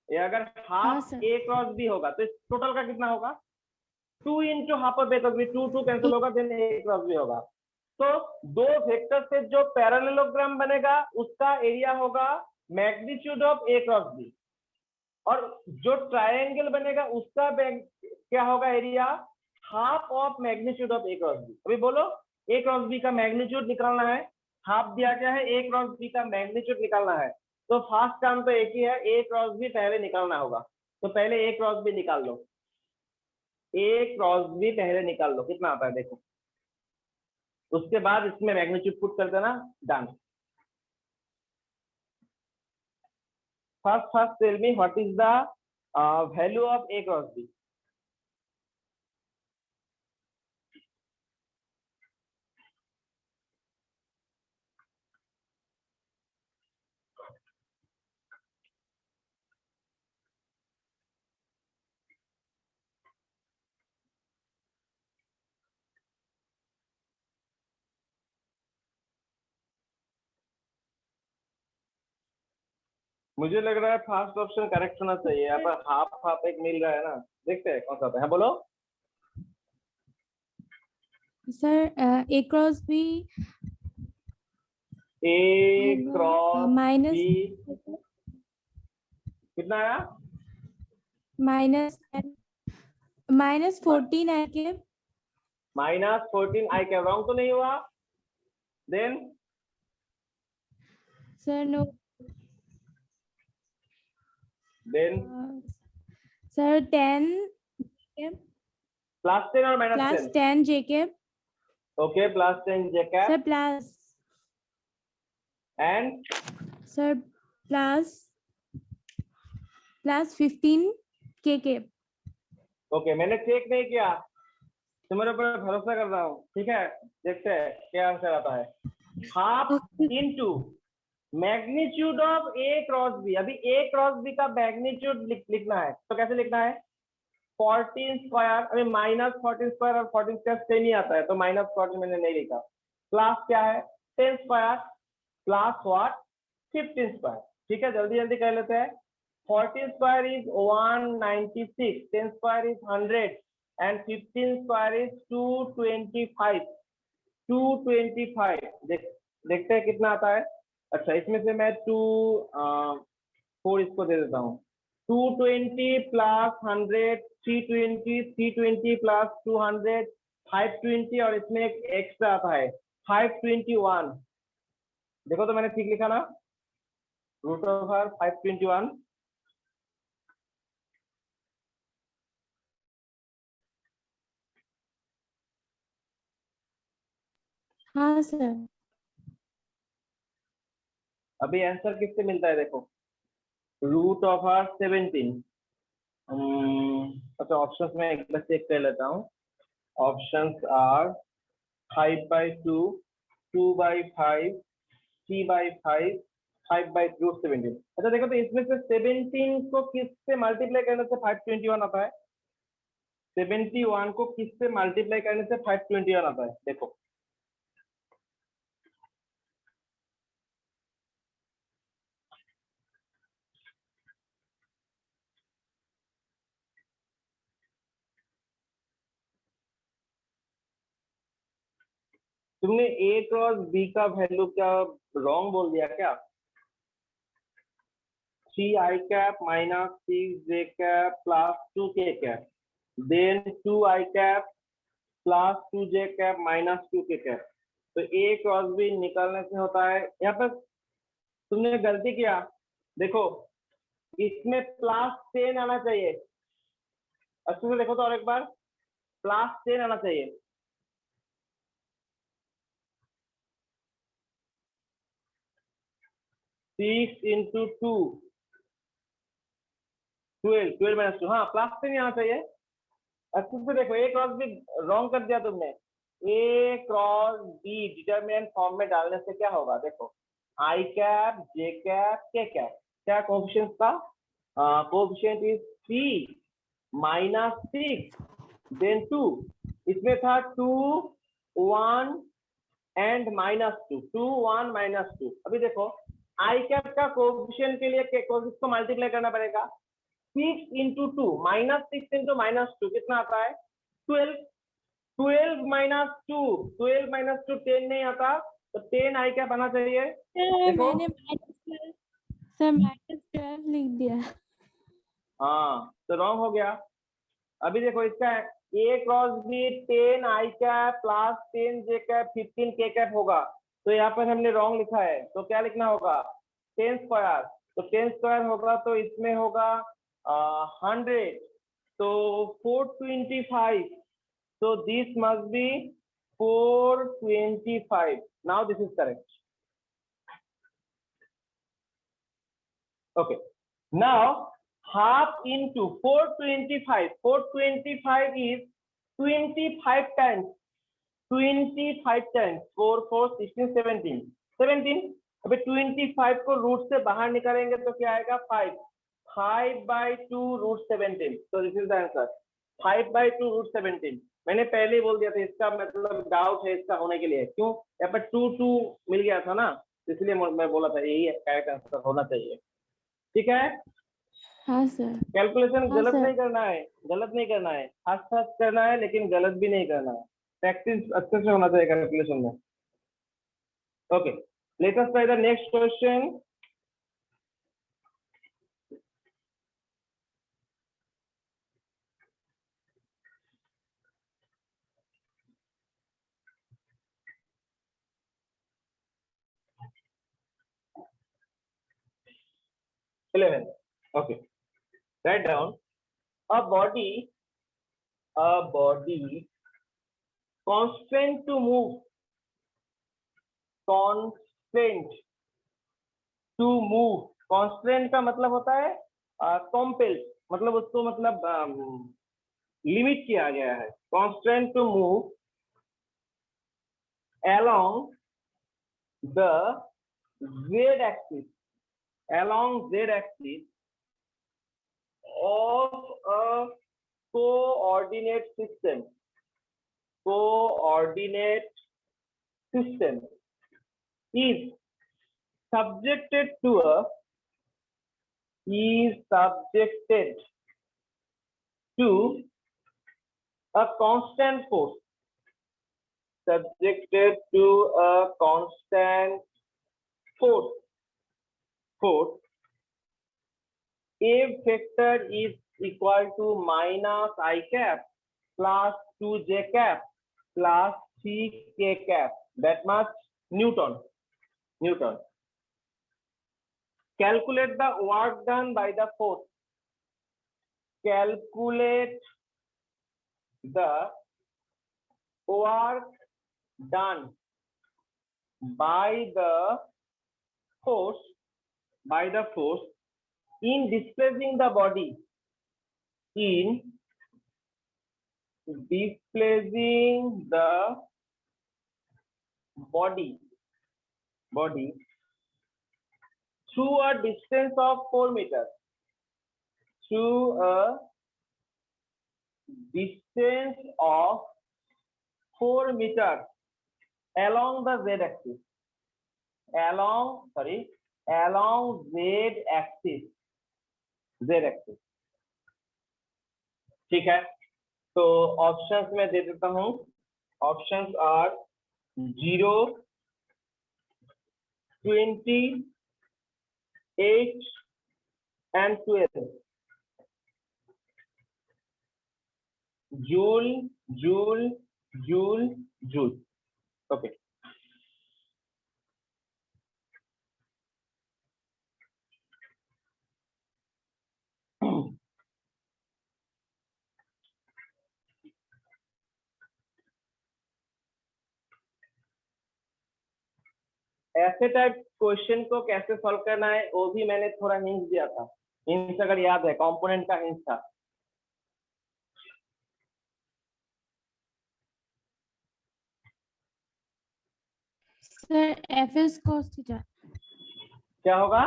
ये अगर हाफ A क्रॉस B होगा तो इस टोटल का कितना होगा? 2 into half of A cross B, 2 cancel होगा, देन A क्रॉस B होगा। तो दो वेक्टर से जो पैरेललोग्राम बनेगा उसका एरिया होगा magnitude of A cross B, और जो ट्राइंगल बनेगा उसका क्या होगा area? Half of magnitude of A cross B। अभी बोलो A क्रॉस B का मैग्नीट्यूड निकालना है, हाफ दिया गया है, A क्रॉस B का मैग्नीट्यूड निकालना है। तो फास्ट काम तो एक ही है, A क्रॉस B पहले निकालना होगा। तो पहले A क्रॉस B निकाल लो, A क्रॉस B पहले निकाल लो, कितना आता है देखो। उसके बाद इसमें मैग्नीट्यूड पुट कर देना, done. First tell me what is the value of A cross B। मुझे लग रहा है फर्स्ट ऑप्शन करेक्ट होना चाहिए। यहाँ पर हाफ एक मिल रहा है ना, देखते हैं कौन सा आता है। बोलो sir. A cross B A cross minus B कितना आया? -14 I के -14 I के रॉन्ग तो नहीं हुआ? Then sir no then sir 10 plus 10 और minus 10? +10 JK। Okay, plus 10 JK sir plus and sir plus 15 KK। Okay, मैंने चेक नहीं किया, तुम्हारे ऊपर भरोसा कर रहा हूँ। ठीक है, देखते हैं क्या आंसर आता है। Half into magnitude of A cross B। अभी A क्रॉस B का मैग्नीट्यूड लिखना है, तो कैसे लिखना है? 14 स्क्वायर, अभी -14 स्क्वायर और 14 स्क्वायर सेम ही आता है, तो -14 मैंने नहीं लिखा। प्लस क्या है? 10 स्क्वायर प्लस व्हाट? 15 स्क्वायर। ठीक है, जल्दी जल्दी कर लेते हैं। 14 square is 196, 10 square is 100 and 15 square is 225। 225 देखते हैं कितना आता है। अच्छा, इसमें से मैं 4 इसको दे देता हूँ, 220 plus 100, 320, 320 plus 200, 520 और इसमें एक एक्स्ट्रा आता है 521। देखो तो मैंने ठीक लिखा ना, रूट ओवर 521। हाँ सर। अभी आंसर किससे मिलता है देखो, रूट ओवर 17। अच्छा ऑप्शंस में एक बार चेक कर लेता हूँ। Options are 5/2, 2/5, 3/5, 5/√17। अच्छा देखो तो इसमें से 17 को किससे मल्टीप्लाई करने से 521 आता है? 71 को किससे मल्टीप्लाई करने से 521 आता है? देखो तुमने ए क्रॉस बी का वैल्यू क्या रॉन्ग बोल दिया क्या? 3i cap minus 6j cap plus 2k cap, then 2i cap plus 2j cap minus 2k cap। तो ए क्रॉस बी निकालने से होता है, यहाँ पर तुमने गलती किया। देखो इसमें +10 आना चाहिए, अच्छे से देखो तो और एक बार, +10 आना चाहिए। सिक्स इंटू टू 12, 12 - 2, हाँ +10 आना चाहिए। अच्छे से देखो, ए क्रॉस बी रॉन्ग कर दिया तुमने। ए क्रॉस बी डिटरमिनेंट फॉर्म में डालने से क्या होगा देखो, आई कैप जे कैप के कैप, क्या कोएफिशिएंट का कोएफिशिएंट इज 3 - 6 देन 2। इसमें था 2 1 एंड -2, 2 1 -2। अभी देखो आई कैप का कोएफिशिएंट के लिए इसको मल्टीप्लाई करना पड़ेगा। 6 इंटू 2 -6 इंटू -2 कितना आता है? 12। 12 - 2, 12 - 2 10 नहीं आता, तो 10 आई कैप आना चाहिए। देखो मैंने -12 लिख दिया। हाँ तो रॉन्ग हो गया। अभी देखो इसका ए क्रॉस बी 10 आई कैप प्लस 10 जे कैप 15 के कैप होगा, तो यहाँ पर हमने रॉन्ग लिखा है, तो क्या लिखना होगा? 10 स्क्वायर। तो 10 स्क्वायर होगा तो इसमें होगा 100, तो 425, so this must be 425। now this is correct। okay, now half into 425, 425 is 25 times, 25 times 4 4 16 17 17। अभी 25 को रूट से बाहर निकालेंगे तो क्या आएगा? 5 5/2√17। तो दिस इज द आंसर, 5/2√17। मैंने पहले ही बोल दिया था, इसका मतलब डाउट है इसका होने के लिए, क्यों? यहाँ पर 2 2 मिल गया था ना, इसलिए मैं बोला था यही करेक्ट आंसर होना चाहिए। ठीक है? हाँ सर। कैलकुलेशन हाँ गलत सर। नहीं करना है, गलत नहीं करना है, हस्त करना है, लेकिन गलत भी नहीं करना है। प्रैक्टिस अच्छे से होना चाहिए कैलकुलेशन में। Okay, let us try the next question. Eleven. Okay, write down a body constant to move, constant to move। constant का मतलब होता है compelled, मतलब उसको मतलब लिमिट किया गया है। constant to move along the z axis, along z axis of a coordinate system, coordinate system is subjected to a constant force, subjected to a constant force F vector is equal to minus I cap plus 2j cap plus 3k cap, that much Newton. Calculate the work done by the force. Calculate the work done by the force in displacing the body, through a distance of 4 meters. Through a distance of 4 meters along the z-axis. Along z-axis. ठीक है, तो options में दे देता हूं. Options are 0, 20, 8 and 12. Joule. Okay. ऐसे type question को कैसे सॉल्व करना है वो भी मैंने थोड़ा हिंट दिया था. हिंट अगर याद है, कंपोनेंट का हिंट था. Sir F S cos theta. क्या होगा?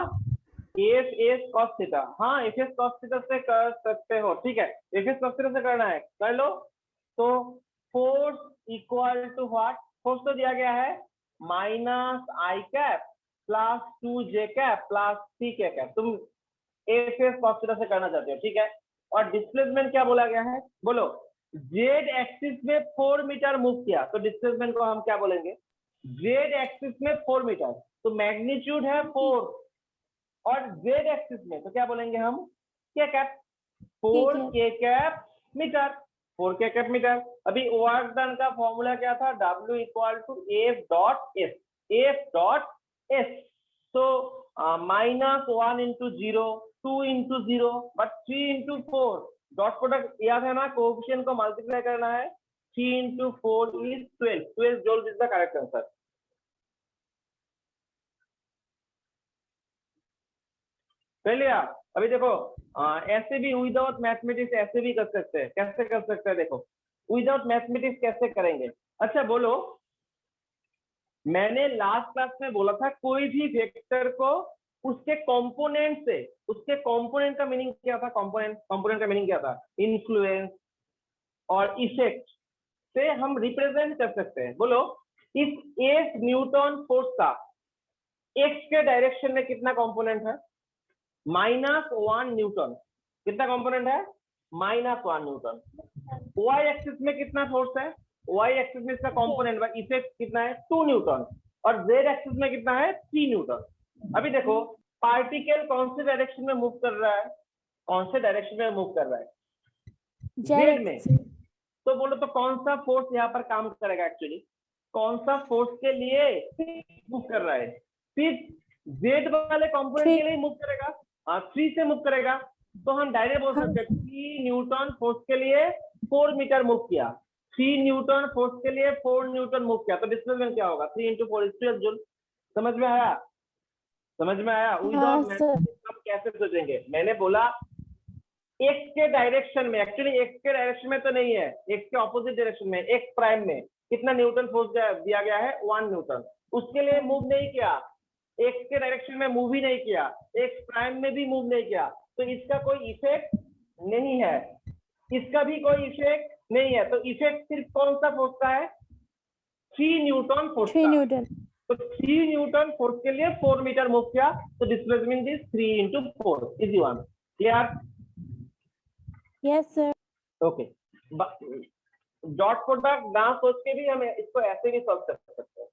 F S cos theta. हाँ, एफ एस कॉस थीटा से कर सकते हो. ठीक है, एफ एस कॉस थीटा से करना है, कर लो. तो force equal to what? Force तो दिया गया है minus i cap plus 2j cap plus 3k cap. तुम एफ एस कॉस थीटा से करना चाहते हो. ठीक है, और डिस्प्लेसमेंट क्या बोला गया है? बोलो. जेड एक्सिस में 4 मीटर मूव किया, तो डिस्प्लेसमेंट को हम क्या बोलेंगे? जेड एक्सिस में 4 मीटर, तो मैग्नीट्यूड है 4, और जेड एक्सिस में तो क्या बोलेंगे हम? K cap. 4k cap metre. 4k cap metre. अभी वर्क डन का फॉर्मूला क्या था? W equal to F dot S. तो -1 into 0, 2 into 0, but 3 into 4. Dot product याद है ना, कोएफिशिएंट को मल्टीप्लाई करना है. 3 into 4 is 12. 12 joule is the correct answer. कर लिया? अभी देखो, ऐसे भी विदाउट मैथमेटिक्स ऐसे भी कर सकते हैं. कैसे कर सकते हैं? देखो, विदाउट मैथमेटिक्स कैसे करेंगे. अच्छा बोलो, मैंने लास्ट क्लास में बोला था कोई भी वेक्टर को उसके कंपोनेंट से, उसके कंपोनेंट का मीनिंग क्या था? कंपोनेंट का मीनिंग क्या था? इन्फ्लुएंस और इफेक्ट से हम रिप्रेजेंट कर सकते हैं. बोलो, इस 8 न्यूटन फोर्स का एक्स के डायरेक्शन में कितना कंपोनेंट है? -1 न्यूटन. कितना कंपोनेंट है? -1 न्यूटन. वाई एक्सिस में कितना फोर्स है? वाई एक्सिस में इसका कंपोनेंट बाय इफेक्ट कितना है? 2 न्यूटन. और जेड एक्सिस में कितना है? 3 न्यूटन. अभी देखो, पार्टिकल कौन से डायरेक्शन में मूव कर रहा है? कौन से डायरेक्शन में मूव कर रहा है? जेड में. तो बोलो, तो कौन सा फोर्स यहाँ पर काम करेगा? एक्चुअली कौन सा फोर्स के लिए मूव कर रहा है? सिर्फ जेड वाले कंपोनेंट के लिए मूव करेगा. 3 से मूव करेगा. तो हम डायरेक्ट बोल सकते हैं 3 न्यूटन फोर्स के लिए 4 मीटर मूव किया. 3 न्यूटन फोर्स के लिए 4 न्यूटन मूव किया, तो डिस्प्लेसमेंट क्या होगा? 3 into 4 is 12 जूल. समझ में आया? विदाउट हम कैसे सोचेंगे? मैंने बोला एक्स के डायरेक्शन में, एक्चुअली एक्स के डायरेक्शन में तो नहीं है, एक्स के ऑपोजिट डायरेक्शन में, एक्स प्राइम में कितना न्यूटन फोर्स दिया गया है? 1 न्यूटन. उसके लिए मूव नहीं किया, एक्स के डायरेक्शन में मूव ही नहीं किया, एक्स प्राइम में भी मूव नहीं किया, तो इसका कोई इफेक्ट नहीं है. इसका भी कोई इफेक्ट नहीं है. तो इफेक्ट सिर्फ कौन सा फोर्स का है? 3 न्यूटन फोर्स का. तो 3 न्यूटन फोर्स के लिए 4 मीटर मूव किया, तो displacement is 3 into 4. Easy one. Clear? Yes sir. Okay. Dot product ना सोच के भी हम इसको ऐसे भी सॉल्व कर सकते हैं.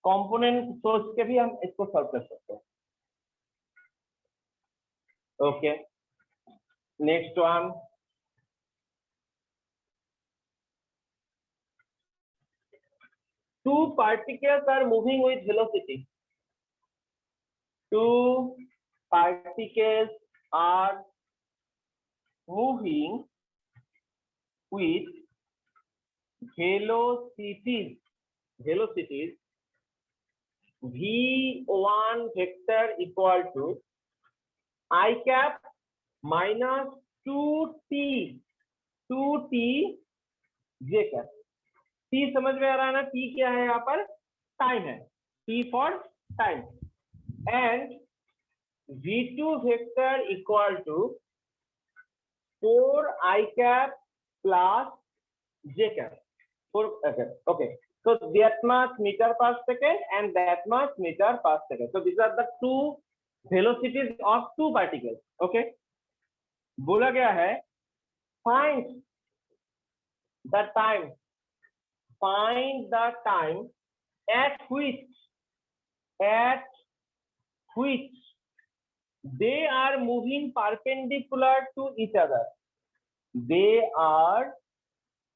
कंपोनेंट सोच के भी हम इसको सॉल्व कर सकते हैं. Okay. Next one. Two particles are moving with velocity. Two particles are moving with velocities. Velocities. V1 vector equal to I cap minus 2t j cap. t समझ में आ रहा है ना? t क्या है यहाँ पर? टाइम है. t for time. And v2 vector equal to 4 I cap plus j cap. 4 okay. So that much meter per second and that much meter per second. So these are the two velocities of two particles. Okay. बोला गया है find the time at which they are moving perpendicular to each other. They are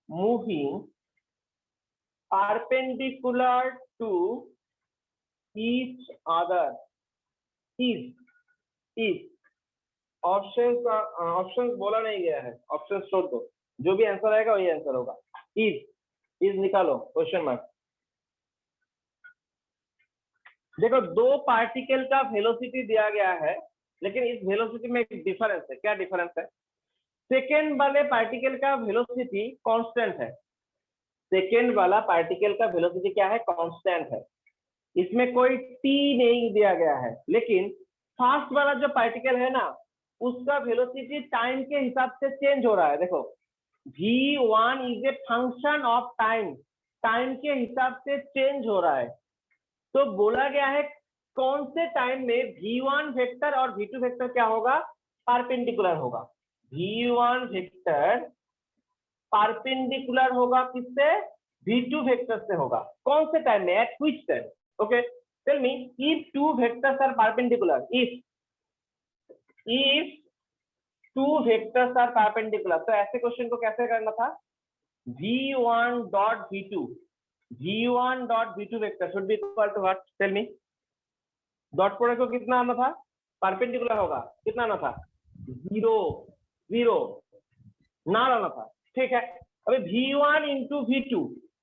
moving perpendicular to each other. is options बोला नहीं गया है. Options छोड़ दो. जो भी आंसर आएगा वही आंसर होगा. इज निकालो क्वेश्चन मार्क. देखो दो पार्टिकल का वेलोसिटी दिया गया है, लेकिन इस वेलोसिटी में एक डिफरेंस है. क्या डिफरेंस है? सेकेंड वाले पार्टिकल का वेलोसिटी कांस्टेंट है. सेकेंड वाला पार्टिकल का वेलोसिटी क्या है? कांस्टेंट है. इसमें कोई टी नहीं दिया गया है. लेकिन फास्ट वाला जो पार्टिकल है ना, उसका वेलोसिटी टाइम के हिसाब से चेंज हो रहा है. देखो v1 is a function of time. Time के हिसाब से चेंज हो रहा है. तो बोला गया है कौन से टाइम में v1 वेक्टर और v2 वेक्टर क्या होगा? परपेंडिकुलर होगा. v1 वेक्टर परपेंडिकुलर होगा किससे? v2 वेक्टर से होगा. कौन से टाइम में? At which time? Okay, tell me if two vectors are perpendicular. if two vectors are perpendicular, तो ऐसे क्वेश्चन को कैसे करना था? v1 dot v2 vector should be equal to what? Tell me. Dot product को कितना आना था? परपेंडिकुलर होगा. कितना आना था? 0 ना आना था. ठीक है. अभी v1 into v2,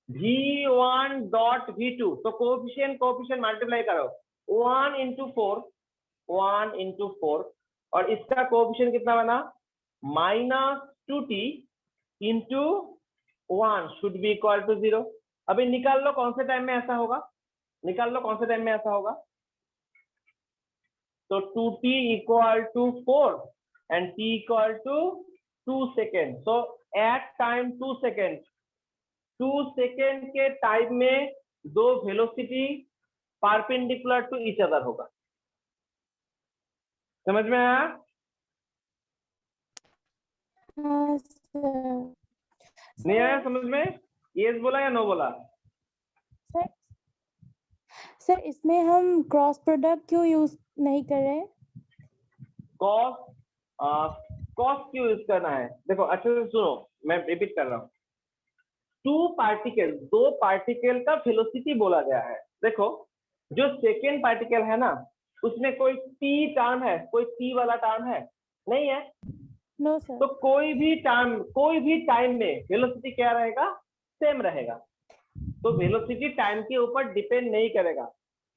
v1 dot v2, तो कोएफिशिएंट मल्टीप्लाई करो. 1 into 4 और इसका कोएफिशिएंट कितना बना? -2t into 1 should be equal to 0. अभी निकाल लो कौन से टाइम में ऐसा होगा. तो 2t equal to 4 and t equal to 2 seconds. So at time 2 seconds, 2 second के टाइम में दो velocity perpendicular to each other होगा. समझ में आया? नहीं आया समझ में? यस बोला या नो बोला? सर इसमें हम क्रॉस प्रोडक्ट क्यों यूज नहीं कर रहे? कॉस क्यों यूज करना है? देखो अच्छे से सुनो, मैं रिपीट कर रहा हूँ. दो पार्टिकल का वेलोसिटी बोला गया है. देखो जो सेकेंड पार्टिकल है ना, उसमें कोई टी टर्म है? कोई टी वाला टर्म है? नहीं है. No sir. तो कोई भी टाइम में वेलोसिटी क्या रहेगा? सेम रहेगा. तो वेलोसिटी टाइम के ऊपर डिपेंड नहीं करेगा.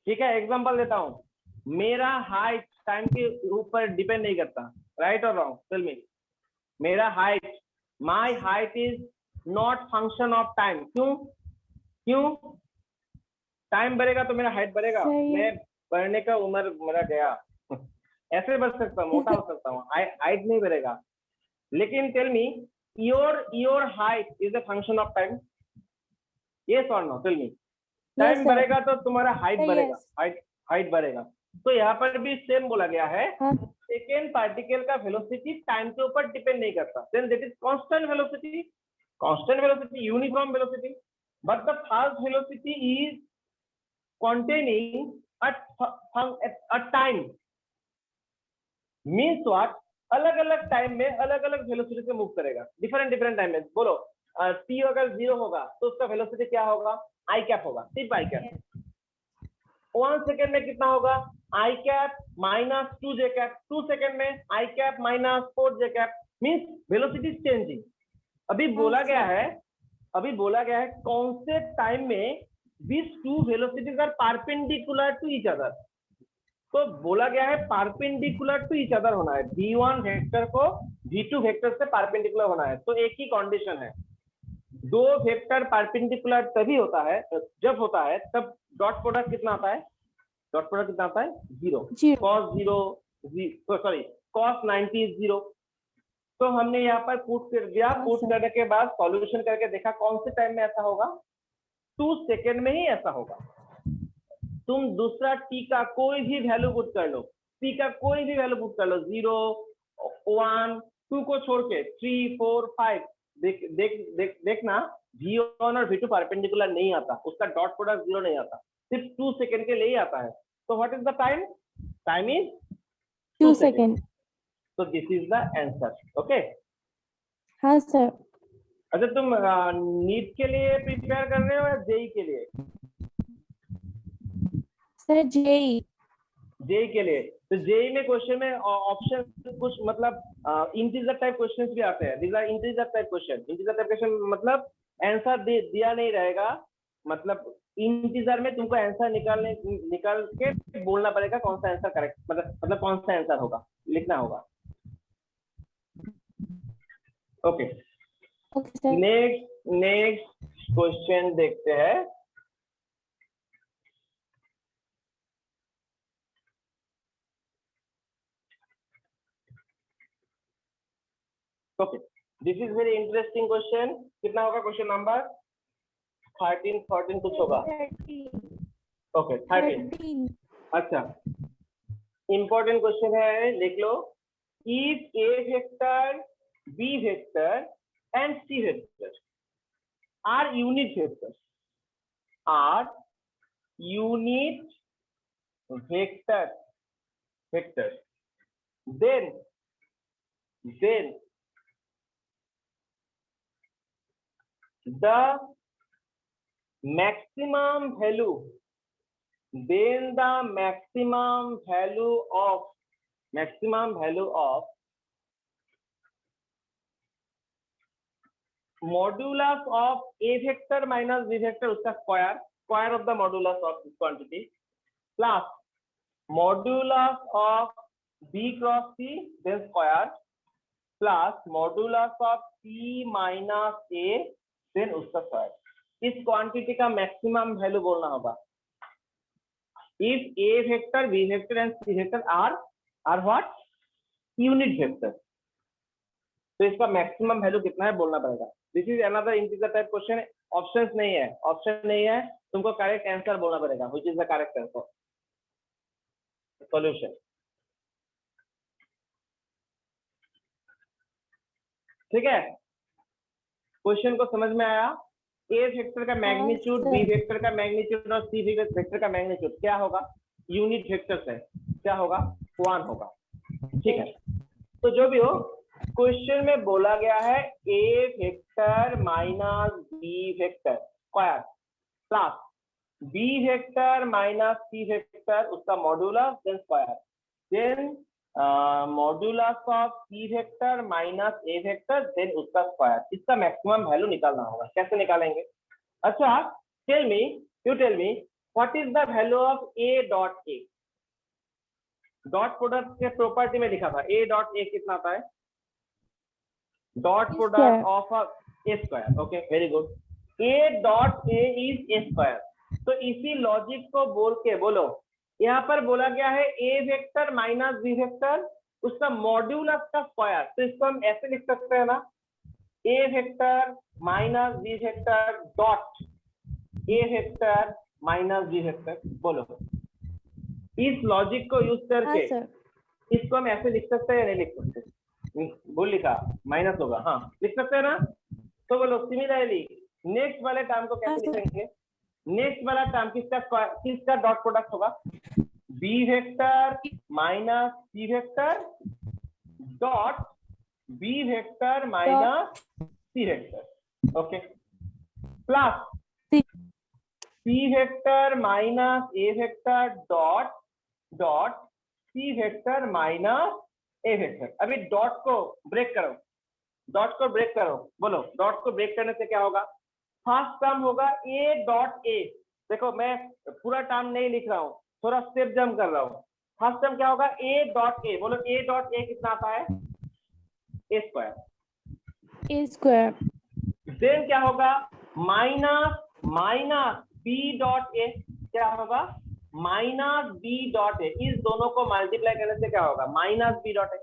ठीक है. एग्जांपल देता हूँ. मेरा हाइट टाइम के ऊपर डिपेंड नहीं करता. राइट और रॉन्ग? Tell me. मेरा height, my height is not function of time. क्यों? टाइम बढ़ेगा तो मेरा हाइट बढ़ेगा. मैं बढ़ने का उम्र मेरा गया. ऐसे बढ़ सकता हूँ, मोटा हो सकता हूँ, हाइट नहीं बढ़ेगा. लेकिन tell me, your height is a function of time. Yes और नो? Tell me. टाइम बढ़ेगा तो तुम्हारा हाइट बढ़ेगा. हाइट बढ़ेगा. तो यहाँ पर भी सेम बोला गया है. सेकेंड पार्टिकल का वेलोसिटी टाइम के ऊपर डिपेंड नहीं करता. Then that is constant velocity, uniform velocity. But the first velocity is containing a time. Means what, अलग अलग टाइम में अलग अलग वेलोसिटी से मूव करेगा, डिफरेंट डिफरेंट टाइम में। बोलो टी अगर 0 होगा तो उसका वेलोसिटी क्या होगा, आई कैप होगा, सिर्फ आई कैप। 1 सेकेंड में कितना होगा, आई कैप माइनस 2 जे कैप। 2 सेकेंड में आई कैप माइनस 4 जे कैप, मीन्स वेलोसिटी चेंजिंग। अभी बोला गया है कौन से टाइम में these two velocities are perpendicular to each other। तो बोला गया है perpendicular to each other होना है, v1 वेक्टर को v2 वेक्टर से perpendicular होना है। तो एक ही कंडीशन है, दो वेक्टर परपेंडिकुलर तभी होता है जब होता है तब डॉट प्रोडक्ट कितना आता है, डॉट प्रोडक्ट कितना आता है, 0। cos 0 sorry cos 90 is 0। तो हमने यहाँ पर पुट कर दिया, पुट करने के बाद सॉल्यूशन करके देखा कौन से टाइम में ऐसा होगा, 2 सेकेंड में ही ऐसा होगा। तुम दूसरा टी का कोई भी वैल्यू पुट कर लो, टी का कोई भी वैल्यू पुट कर लो, 0 1 2 को छोड़ के 3 4 5, देखना v1 और v2 परपेंडिकुलर नहीं आता, उसका डॉट प्रोडक्ट 0 नहीं आता, सिर्फ 2 सेकेंड के लिए आता है। तो what is the time, time is 2 second. So this is the answer, okay? हाँ सर। अच्छा तुम नीट के लिए प्रिपेयर कर रहे हो या जेई के लिए? Sir JEE. जेई के लिए, तो जेई में क्वेश्चन में ऑप्शन कुछ मतलब इंटीजर टाइप क्वेश्चंस भी आते हैं। these are integer type question. Integer type question मतलब आंसर दिया नहीं रहेगा, मतलब इंटीजर में तुमको आंसर निकाल के बोलना पड़ेगा कौन सा आंसर करेक्ट, मतलब कौन सा आंसर होगा, लिखना होगा। ओके नेक्स्ट क्वेश्चन देखते हैं। Okay this is very interesting question. कितना होगा क्वेश्चन नंबर 13 14 कुछ होगा। ओके 13। अच्छा इंपॉर्टेंट क्वेश्चन है, लिख लो। If A vector B vector and C vector are unit vectors, then the maximum value of modulus of a vector minus b vector, उसका square of the modulus of this quantity plus modulus of b cross c then square plus modulus of c minus a then उसका square। इस quantity का maximum value बोलना होगा। If a vector b vector and c vector are what, unit vector, तो इसका maximum value कितना है बोलना पड़ेगा। This is another integer type question. Options नहीं है, तुमको करेक्ट आंसर बोलना पड़ेगा, which is the correct answer. Solution ठीक है, क्वेश्चन को समझ में आया। ए वेक्टर का मैग्नीट्यूड, बी वेक्टर का मैग्नीट्यूड और सी वेक्टर का मैग्नीट्यूड क्या होगा, यूनिट वेक्टर से क्या होगा, 1 होगा। ठीक है, तो जो भी हो क्वेश्चन में बोला गया है A vector minus B vector square plus B vector minus C vector उसका modulus then square then modulus of C vector minus A vector then उसका स्क्वायर। इसका मैक्सिमम वैल्यू निकालना होगा। कैसे निकालेंगे? अच्छा tell me what is the value of A dot A. Dot product के property में लिखा था ए डॉट ए कितना आता है, dot product of A square. Okay very good, A dot A is A square. तो इसी लॉजिक को बोल के बोलो, यहाँ पर बोला गया है A vector minus B vector उसका मॉड्यूलस का स्क्वायर, तो इसको हम ऐसे लिख सकते हैं ना, A vector minus B vector dot A vector minus B vector. बोलो इस लॉजिक को यूज करके इसको हम ऐसे लिख सकते हैं या नहीं लिख सकते? बोल लिखा माइनस होगा, हाँ लिख सकते हैं ना। तो बोलो सिमिलरली नेक्स्ट वाले टर्म को कैसे लिखेंगे? नेक्स्ट वाला टर्म किसका डॉट प्रोडक्ट होगा, B vector minus C vector dot B vector minus C vector, okay, plus C vector minus A vector dot dot C vector minus A vector. अभी dot को break करो, dot को break करो, बोलो dot को break करने से क्या होगा? फर्स्ट टर्म होगा ए डॉट ए। देखो मैं पूरा टर्म नहीं लिख रहा हूँ, थोड़ा स्टेप जंप कर रहा हूँ। फर्स्ट टर्म क्या होगा? A dot A. बोलो ए डॉट ए कितना आता है? A square. A square. Then क्या होगा? Minus minus B dot A. क्या होगा? Minus B dot A. इस दोनों को मल्टीप्लाई करने से क्या होगा? Minus B dot A.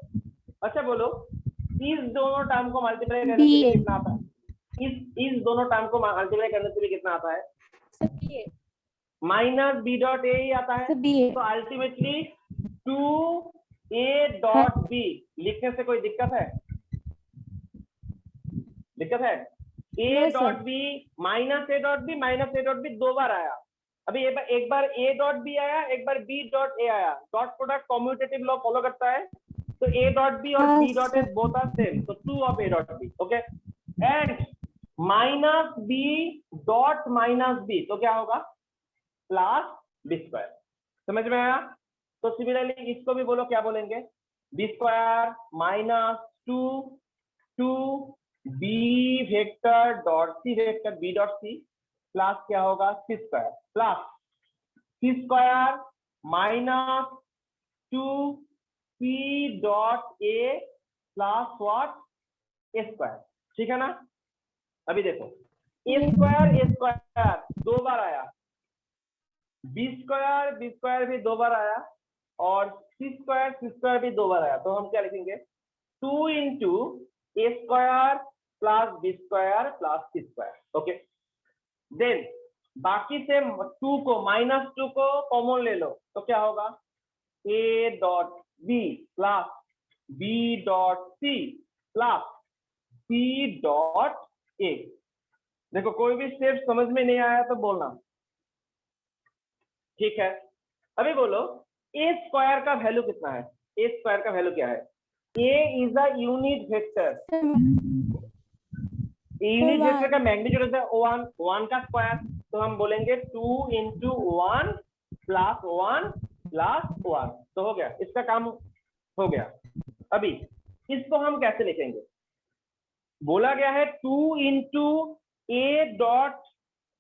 अच्छा बोलो, इस दोनों टर्म को मल्टीप्लाई करने से भी कितना आता है? इस दोनों टर्म को मल्टीप्लाई करने से भी कितना आता है? माइनस बी डॉट ए ही आता है। तो अल्टीमेटली 2a डॉट बी लिखने से कोई दिक्कत है? दिक्कत है? a dot B minus A dot B, minus A dot B दो बार आया। अभी एक बार a डॉट बी आया, एक बार b डॉट ए आया। Dot product commutative law follow करता है, तो a डॉट बी और b dot A both are same, तो 2 of a dot B, okay. And minus b dot minus b, तो क्या होगा? Plus B square. समझ में आया? तो सिमिलरली इसको भी बोलो, क्या बोलेंगे? B square minus 2 B vector dot C vector, B dot C, plus क्या होगा? C square, plus C square minus 2 C dot A plus what? A square. ठीक है ना? अभी देखो, ए स्क्वायर दो बार आया, बी स्क्वायर भी दो बार आया, और सी स्क्वायर भी दो बार आया। तो हम क्या लिखेंगे? 2 into A square plus B square plus C square, okay. Then बाकी से 2 को माइनस 2 को कॉमन ले लो, तो क्या होगा? A dot B plus B dot C plus C dot A. देखो कोई भी स्टेप समझ में नहीं आया तो बोलना, ठीक है? अभी बोलो ए स्क्वायर का वैल्यू कितना है? ए स्क्वायर का वैल्यू क्या है? A is a unit vector. Unit vector का मैग्नीट्यूड होता है 1 का स्क्वायर, तो हम बोलेंगे 2 इंटू 1 प्लस 1 प्लस 1, तो हो गया, इसका काम हो गया। अभी इसको हम कैसे लिखेंगे? बोला गया है 2 into A dot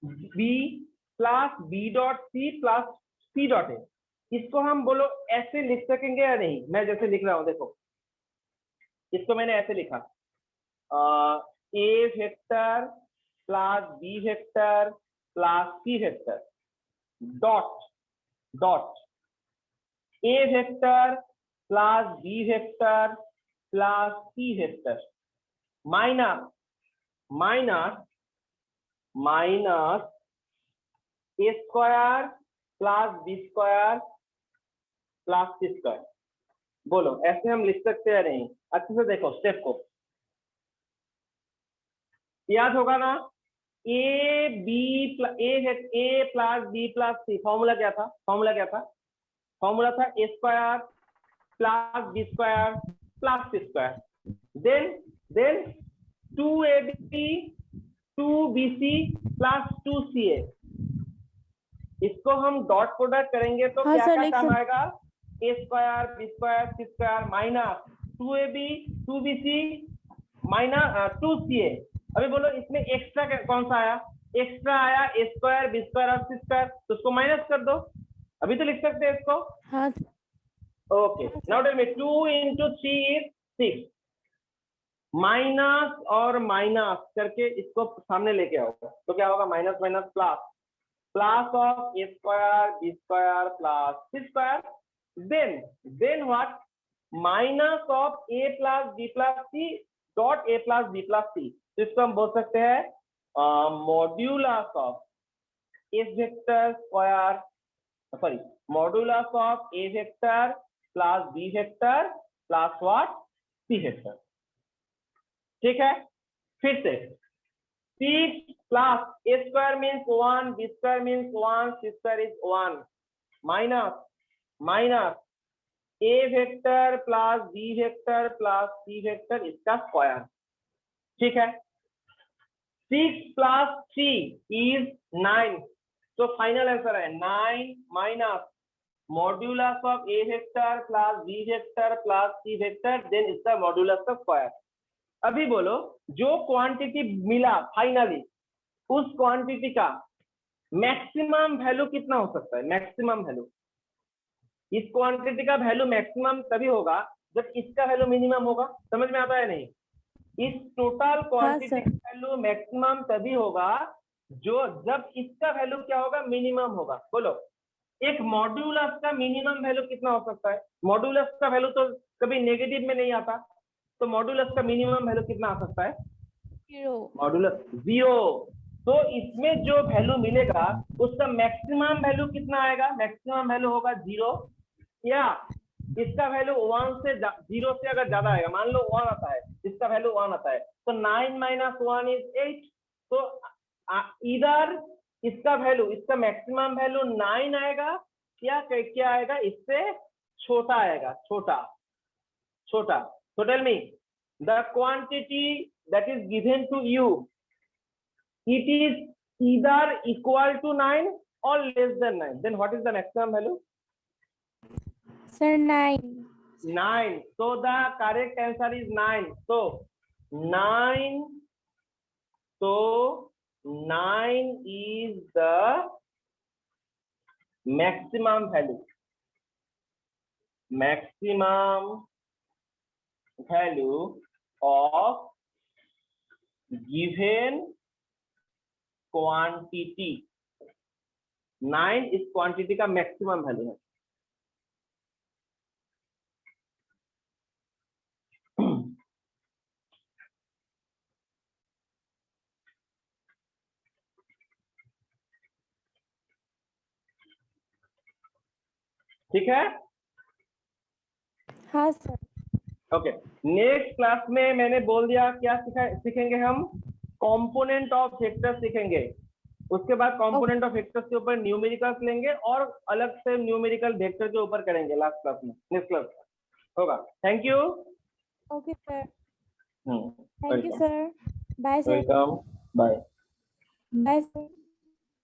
B plus B dot C plus C dot A. इसको हम बोलो ऐसे लिख सकेंगे या नहीं? मैं जैसे लिख रहा हूं, देखो इसको मैंने ऐसे लिखा, A vector plus B vector plus C vector dot dot A vector plus B vector plus C vector minus minus minus A square plus B square plus C square. बोलो ऐसे हम लिख सकते हैं नहीं? अच्छे से देखो स्टेप को, याद होगा ना? A plus B plus C, formula क्या था? फॉर्मूला था A square plus B square plus C square. Then 2ab 2bc plus 2ca। इसको हम डॉट प्रोडक्ट करेंगे तो क्या क्या टर्म आएगा? A square B square C square minus 2ab 2bc minus 2ca। अभी बोलो इसमें एक्स्ट्रा कौन सा आया? एक्स्ट्रा आया ए स्क्वायर बी स्क्वायर और सी स्क्वायर, तो उसको माइनस कर दो। अभी तो लिख सकते हैं इसको। हाँ। Okay, now tell me 2 into 3 is 6। Minus और माइनस करके इसको सामने लेके आओ, तो क्या होगा? Minus minus plus, plus of A square B square plus C square. Then what? Minus of A plus B plus C dot A plus B plus C. तो इसको हम बोल सकते हैं modulus of A vector square, sorry modulus of A vector plus B vector plus what? C vector. ठीक है? फिर से 6 plus A square means 1 B square means 1 C square is 1 minus minus A vector plus B vector plus C vector इसका square, ठीक है। 6 plus 3 is 9, तो final answer है 9 minus modulus of A vector plus B vector plus C vector then इसका modulus का square. अभी बोलो जो क्वांटिटी मिला फाइनली उस क्वांटिटी का मैक्सिमम वैल्यू कितना हो सकता है? मैक्सिमम वैल्यू, इस क्वांटिटी का वैल्यू मैक्सिमम तभी होगा जब इसका वैल्यू मिनिमम होगा। समझ में आता है नहीं? इस टोटल क्वांटिटी का वैल्यू मैक्सिमम तभी होगा जो जब इसका वैल्यू क्या होगा? मिनिमम होगा। बोलो एक मॉड्यूलस का मिनिमम वैल्यू कितना हो सकता है? मॉड्यूलस का वैल्यू तो कभी नेगेटिव में नहीं आता, तो मॉड्यूलस का मिनिमम वैल्यू कितना आ सकता है? 0। मॉड्यूलस 0। तो इसमें जो वैल्यू मिलेगा उसका मैक्सिमम वैल्यू कितना आएगा? मैक्सिमम वैल्यू होगा 0, या इसका वैल्यू 1 से 0 से अगर ज्यादा आएगा, मान लो 1 आता है, इसका वैल्यू 1 आता है, तो 9 माइनस 1 इज 8। तो इधर इसका वैल्यू, इसका मैक्सिमम वैल्यू 9 आएगा या क्या आएगा? इससे छोटा आएगा, छोटा छोटा। So tell me the quantity that is given to you, it is either equal to 9 or less than 9, then what is the maximum value? Sir, 9. 9. So the correct answer is 9. So 9, so 9 is the maximum value, maximum value of given quantity। 9 इस quantity का maximum value है। ठीक है? हाँ sir. Okay, next class में मैंने बोल दिया क्या सीखेंगे हम? कंपोनेंट ऑफ वेक्टर सीखेंगे। उसके बाद कंपोनेंट ऑफ वेक्टर्स के ऊपर न्यूमेरिकल्स लेंगे और अलग से न्यूमेरिकल वेक्टर के ऊपर करेंगे लास्ट क्लास में, नेक्स्ट क्लास होगा। Thank you. Okay sir, thank thank you sir. Bye sir. Welcome, bye. Bye sir.